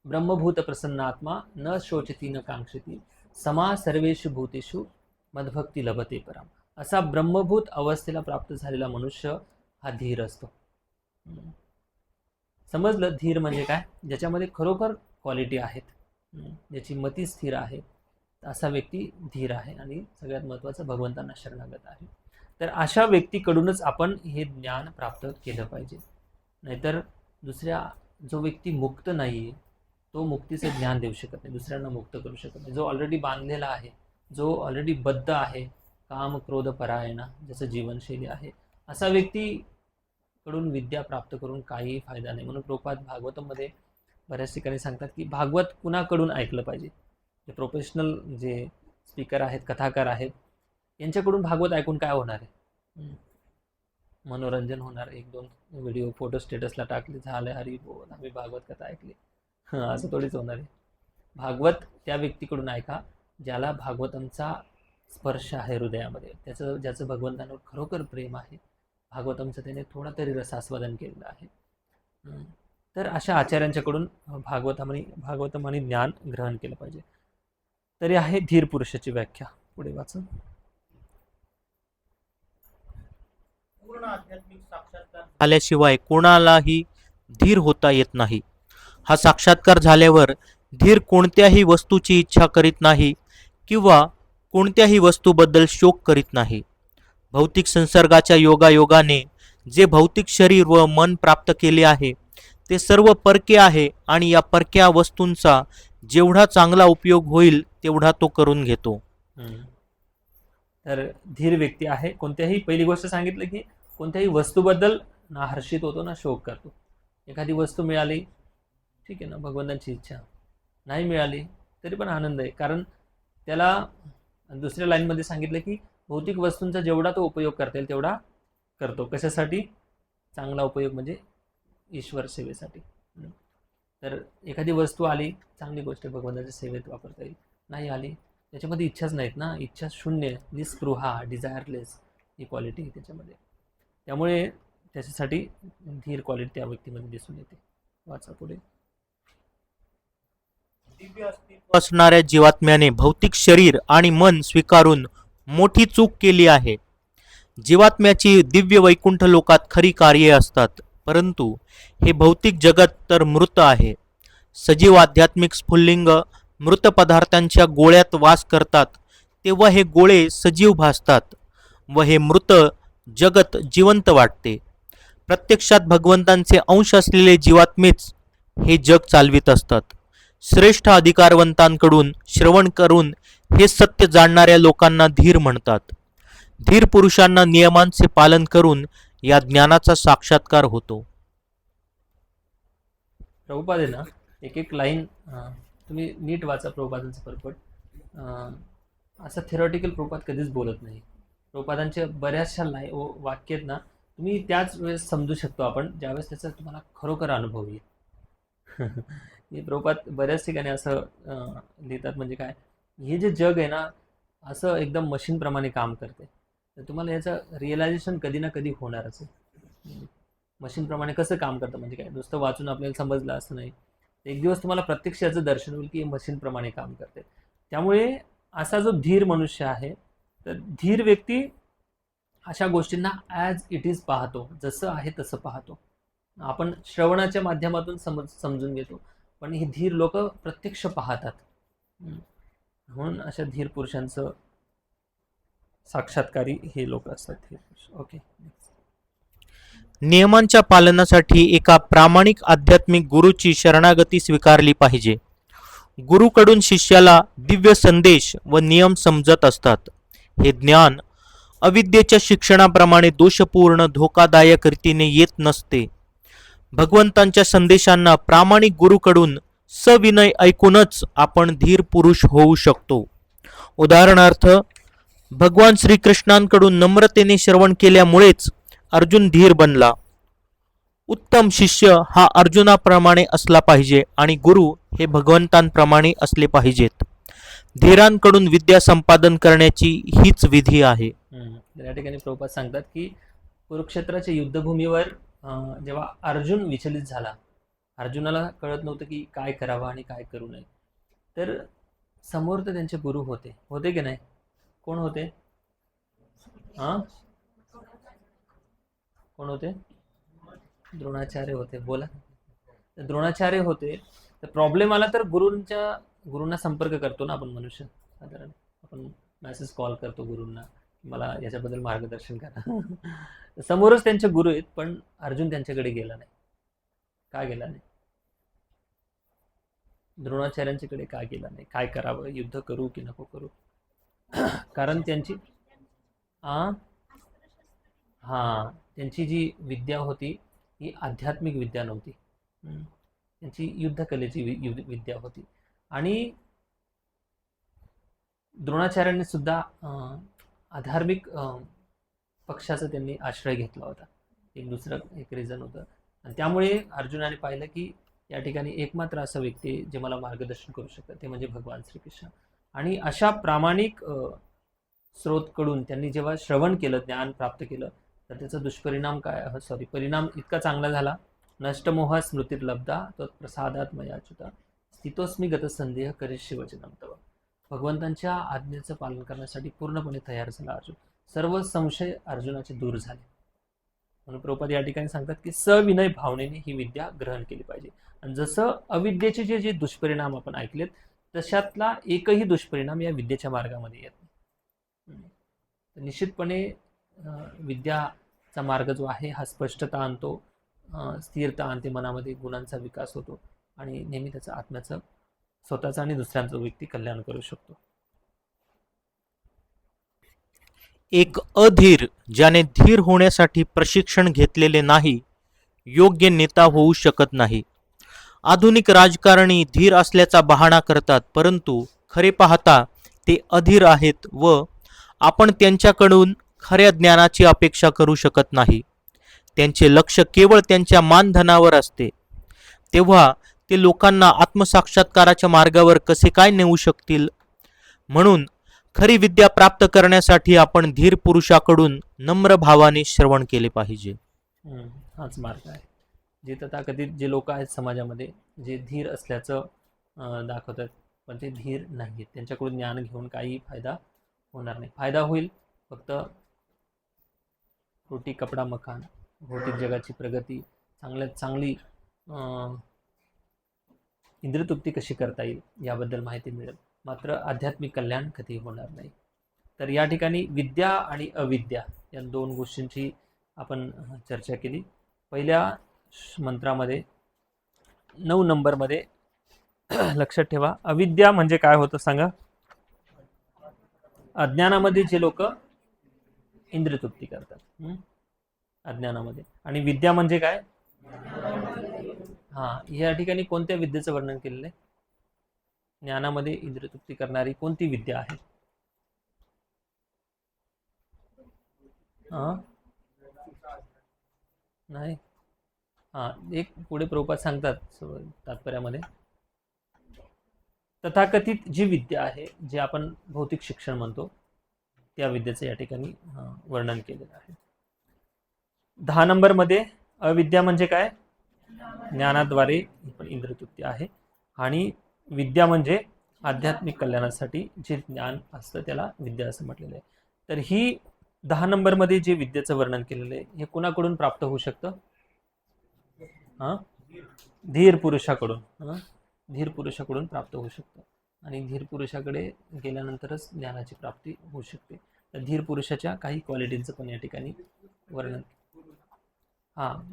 Speaker 1: ब्रह्मभूत प्रसन्नात्मा न शोचती न कांक्षती समा सर्वेषु भूतेषु मद्भक्ती लभते पराम. असा ब्रह्मभूत अवस्थेला प्राप्त झालेला मनुष्य हा धीर असतो. समजलं धीर म्हणजे काय? ज्याच्यामध्ये खरोखर क्वालिटी आहेत, ज्याची मती स्थिर आहे, असा व्यक्ती धीर आहे आणि सगळ्यात महत्त्वाचं भगवंतांना शरणागत आहे. तर अशा व्यक्तीकडूनच आपण हे ज्ञान प्राप्त केलं पाहिजे. नाहीतर दुसऱ्या जो व्यक्ती मुक्त नाही आहे तो मुक्तीचं ज्ञान देऊ शकत नाही, दुसऱ्यांना मुक्त करू शकत नाही. जो ऑलरेडी बांधलेला आहे, जो ऑलरेडी बद्ध आहे, काम क्रोध परायणा ज्याचं जीवनशैली आहे, असा व्यक्ती कडून विद्या प्राप्त करून काही फायदा नाही. म्हणून प्रभुपाद भागवतमध्ये बऱ्याच ठिकाणी सांगतात की भागवत कुणाकडून ऐकलं पाहिजे. जे प्रोफेशनल जे स्पीकर आहेत, कथाकार आहेत, यांच्याकडून भागवत ऐकून काय होणार आहे? मनोरंजन होणार. 1-2 व्हिडिओ फोटो स्टेटसला टाकले, झाले हरी बोल आम्ही भागवत कथा ऐकली, असं थोडीच होणार आहे. भागवत त्या व्यक्तीकडून ऐका ज्याला भागवतांचा स्पर्श आहे हृदयामध्ये, ज्याचं भगवंतांवर खरोखर प्रेम आहे, भागवतमचं त्याने थोडा तरी रसास्वादन केलेलं आहे. तर अशा आचार्यांच्याकडून भागवतम आणि ज्ञान ग्रहण केलं पाहिजे. तरी आहे धीर पुरुषाची व्याख्या. पुढे वाचा.
Speaker 2: पूर्ण आध्यात्मिक साक्षात्कार झाल्याशिवाय कोणालाही धीर होता येत नाही. हा साक्षात्कार झाल्यावर धीर कोणत्याही वस्तूची इच्छा करीत नाही किंवा कोणत्याही वस्तूबद्दल शोक करीत नाही. भौतिक संसर्गाच्या योगायोगाने जे भौतिक शरीर व मन प्राप्त केले आहे ते सर्व परके आहे आणि या परक्या वस्तूंचा जेवढा चांगला उपयोग होईल तेवढा तो करून घेतो.
Speaker 1: तर धीर व्यक्ती आहे. कोणत्याही पहिली गोष्ट सांगितलं की कोणत्याही वस्तूबद्दल ना हर्षित होतो ना शोक करतो. एखादी वस्तू मिळाली ठीक आहे ना, भगवंतांची इच्छा, नाही मिळाली तरी पण आनंद आहे, कारण त्याला दुसऱ्या लाईनमध्ये सांगितलं की भौतिक वस्तूंचा जेवढा तो उपयोग करता येईल तेवढा करतो. कशासाठी? चांगला उपयोग म्हणजे ईश्वर सेवेसाठी. तर एखादी वस्तू आली, चांगली गोष्ट आहे, भगवंताच्या सेवेत वापरता येईल. नाही आली, त्याच्यामध्ये इच्छाच नाहीत ना, इच्छा शून्य, निस्पृहा, डिझायरलेस ही क्वालिटी आहे त्याच्यामध्ये. त्यामुळे त्याच्यासाठी धीर क्वालिटी त्या व्यक्तीमध्ये दिसून येते. वाचा पुढे.
Speaker 2: दिव्य अस्तित्व असणाऱ्या जीवात्म्याने भौतिक शरीर आणि मन स्वीकारून मोठी चूक केली आहे. जीवात्म्याची दिव्य वैकुंठ लोकात खरी कार्ये असतात, परंतु हे भौतिक जगत तर मृत आहे. सजीव आध्यात्मिक स्फुल्लिंग मृत पदार्थांच्या गोळ्यात वास करतात तेव्हा हे गोळे सजीव भासतात व हे मृत जगत जिवंत वाटते. प्रत्यक्षात भगवंतांचे अंश असलेले जीवात्मेच हे जग चालवित असतात. श्रेष्ठ अधिकारवंतांकडून श्रवण करून हे सत्य जाणणाऱ्या लोकांना धीर म्हणतात. धीर पुरुषांना नियमांचे पालन करून या ज्ञानाचा साक्षात्कार होतो.
Speaker 1: प्रभुपाद आहे ना, एक लाईन तुम्ही नीट वाचा प्रभुपादांचं परपट. असं थेरॉटिकल प्रभुपाद कधीच बोलत नाही. प्रभुपादांच्या बऱ्याचशा वाक्य आहेत ना, तुम्ही त्याच वेळेस समजू शकतो आपण ज्यावेळेस त्याचा तुम्हाला खरोखर अनुभव येईल. हे प्रभुपाद बऱ्याच ठिकाणी असं लिहितात, म्हणजे काय, हे जे जग आहे ना असं एकदम मशीनप्रमाणे काम करते. तर तुम्हाला याचं रिअलायझेशन कधी ना कधी होणारच आहे. मशीनप्रमाणे कसं काम करतं म्हणजे काय, नुसतं वाचून आपल्याला समजलं असं नाही. एक दिवस तुम्हाला प्रत्यक्ष याचं दर्शन होईल की हे मशीनप्रमाणे काम करते. त्यामुळे असा जो धीर मनुष्य आहे, तर धीर व्यक्ती अशा गोष्टींना ॲज इट इज पाहतो, जसं आहे तसं पाहतो. आपण श्रवणाच्या माध्यमातून समजून घेतो, पण ही धीर लोक प्रत्यक्ष पाहतात. म्हणून अशा धीर पुरुषांचं साक्षात्कारी हे लोक असतात, धीर पुरुष. ओके.
Speaker 2: नियमांच्या पालनासाठी एका प्रामाणिक आध्यात्मिक गुरुची शरणागती स्वीकारली पाहिजे. गुरुकडून शिष्याला दिव्य संदेश व नियम समजत असतात. हे ज्ञान अविद्येच्या शिक्षणाप्रमाणे दोषपूर्ण धोकादायक रीतीने येत नसते. भगवंतांच्या संदेशांना प्रामाणिक गुरुकडून सविनय ऐकूनच आपण धीर पुरुष होऊ शकतो. उदाहरणार्थ, भगवान श्रीकृष्णांकडून नम्रतेने श्रवण केल्यामुळेच अर्जुन धीर बनला. उत्तम शिष्य हा अर्जुनाप्रमाणे असला पाहिजे आणि गुरु हे भगवंतांप्रमाणे असले पाहिजेत. धीरांकडून विद्या संपादन करण्याची हीच विधी आहे.
Speaker 1: या ठिकाणी प्रभुपाद सांगतात की कुरुक्षेत्राच्या युद्धभूमीवर जेव्हा अर्जुन विचलित झाला, अर्जुनाला कळत नव्हतं की काय करावं आणि काय करू नये, तर समोर तर त्यांचे गुरु होते की नाही? कोण होते? कोण होते? द्रोणाचार्य होते. बोला. द्रोणाचार्य होते. तर प्रॉब्लेम आला तर गुरूंना संपर्क करतो ना आपण, मनुष्य साधारण आपण मेसेज कॉल करतो गुरूंना, मला याच्याबद्दल मार्गदर्शन करा. समोरच त्यांचे गुरु आहेत, पण अर्जुन त्यांच्याकडे गेला नाही. का गेला नाही? द्रोणाचार्यांच्याकडे का गेला नाही? काय करावं, युद्ध करू की नको करू? कारण त्यांची त्यांची जी विद्या होती ही आध्यात्मिक विद्या नव्हती. त्यांची युद्धकलेची विद्या होती. आणि द्रोणाचार्यांनी सुद्धा अधार्मिक पक्षाचा त्यांनी आश्रय घेतला होता. एक रिझन होतं. आणि त्यामुळे अर्जुनाने पाहिलं की या ठिकाणी एकमात्र असं व्यक्ती जे मला मार्गदर्शन करू शकतात ते म्हणजे भगवान श्रीकृष्ण. आणि अशा प्रामाणिक स्रोतकडून त्यांनी जेव्हा श्रवण केलं, ज्ञान प्राप्त केलं, तर त्याचा दुष्परिणाम परिणाम इतका चांगला झाला. नष्टमोह स्मृतीर लब्धा तत्प्रसादात मयाच्युता स्थितोस्मी गतसंदेह करिष्ये वचनं तव. भगवंतांच्या आज्ञेचं पालन करण्यासाठी पूर्णपणे तयार झाला अर्जुन. सर्व संशय अर्जुनाचे दूर झाले. म्हणून प्रभुपाद या ठिकाणी सांगतात की सविनय भावनेने ही विद्या ग्रहण केली पाहिजे. आणि जसं अविद्येचे जे दुष्परिणाम आपण ऐकलेत, तशातला एकही दुष्परिणाम या विद्येच्या मार्गामध्ये येत नाही. निश्चितपणे विद्याचा मार्ग जो आहे हा स्पष्टता आणतो, स्थिरता आणते, मनामध्ये गुणांचा विकास होतो आणि नेहमी त्याचं आत्म्याचं, स्वतःचं आणि दुसऱ्यांचं व्यक्ती कल्याण करू शकतो.
Speaker 2: एक अधीर, ज्याने धीर होण्यासाठी प्रशिक्षण घेतलेले नाही, योग्य नेता होऊ शकत नाही. आधुनिक राजकारणी धीर असल्याचा बहाणा करतात, परंतु खरे पाहता ते अधीर आहेत व आपण त्यांच्याकडून खऱ्या ज्ञानाची अपेक्षा करू शकत नाही. त्यांचे लक्ष केवळ त्यांच्या मानधनावर असते. तेव्हा ते लोकांना आत्मसाक्षात्काराच्या मार्गावर कसे काय नेऊ शकतील? म्हणून खरी विद्या प्राप्त करण्यासाठी आपण धीर पुरुषाकडून नम्र भावाने श्रवण केले पाहिजे.
Speaker 1: हाच मार्ग आहे. जे तथाकथित जे लोक आहेत समाजामध्ये, जे धीर असल्याचं दाखवतात, पण ते धीर नाहीत. त्यांच्याकडून ज्ञान घेऊन काही फायदा होणार नाही. फायदा होईल फक्त रोटी कपडा मकान, भौतिक जगाची प्रगती, चांगल्यात चांगली इंद्रियतृप्ती कशी करता येईल याबद्दल माहिती मिळेल, मात्र आध्यात्मिक कल्याण कधी होणार नाही. तर या ठिकाणी विद्या आणि अविद्या या दोन गोष्टींची आपण चर्चा केली. पहिल्या मंत्रामध्ये 9 नंबरमध्ये लक्षात ठेवा, अविद्या म्हणजे काय होतं सांगा? अज्ञानामध्ये जे लोक इंद्रियतृप्ती करतात, अज्ञानामध्ये. आणि विद्या म्हणजे काय? या ठिकाणी कोणत्या विद्येचं वर्णन केलेलं आहे? ज्ञानामध्ये इंद्रियतृप्ती करणारी कोणती विद्या आहे? नाही. एक पुढे प्रभुपाद सांगतात तात्पर्यामध्ये, तथाकथित जी विद्या आहे, जे आपण भौतिक शिक्षण म्हणतो, त्या विद्येचं या ठिकाणी वर्णन केलेलं आहे. 10 नंबरमध्ये अविद्या म्हणजे काय? ज्ञानाद्वारे पण इंद्रियतृप्ती आहे. आणि विद्या म्हणजे आध्यात्मिक कल्याणासाठी जे ज्ञान असतं त्याला विद्या असं म्हटलेलं आहे. तर ही 10 नंबरमध्ये जे विद्येचं वर्णन केलेलं आहे हे कुणाकडून प्राप्त होऊ शकतं? धीर पुरुषाकडून. धीर पुरुषाकडून प्राप्त होऊ शकतं आणि धीर पुरुषाकडे गेल्यानंतरच ज्ञानाची प्राप्ती होऊ शकते. तर धीर पुरुषाच्या काही क्वालिटींचं पण या ठिकाणी वर्णन.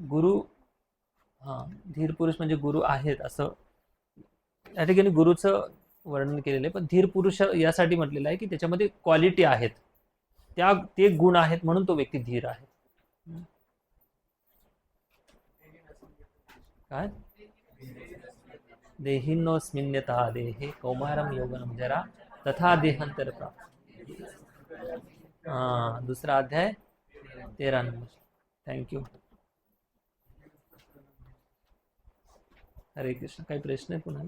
Speaker 1: गुरु. धीर पुरुष म्हणजे गुरु आहेत असं या ठिकाणी गुरुचं वर्णन केलेलं आहे, पण धीर पुरुष यासाठी म्हटलेलं आहे की त्याच्यामध्ये क्वालिटी आहेत, ते गुण आहेत म्हणून तो व्यक्ती धीर आहे. काय? देहिनोस्मिन्यतः देहे कौमारम यौवनम जरा तथा देहांतर प्राप्त. दुसरा अध्याय 13 नंबर. थँक्यू. हरे कृष्ण. काही प्रश्न आहे पुन्हा?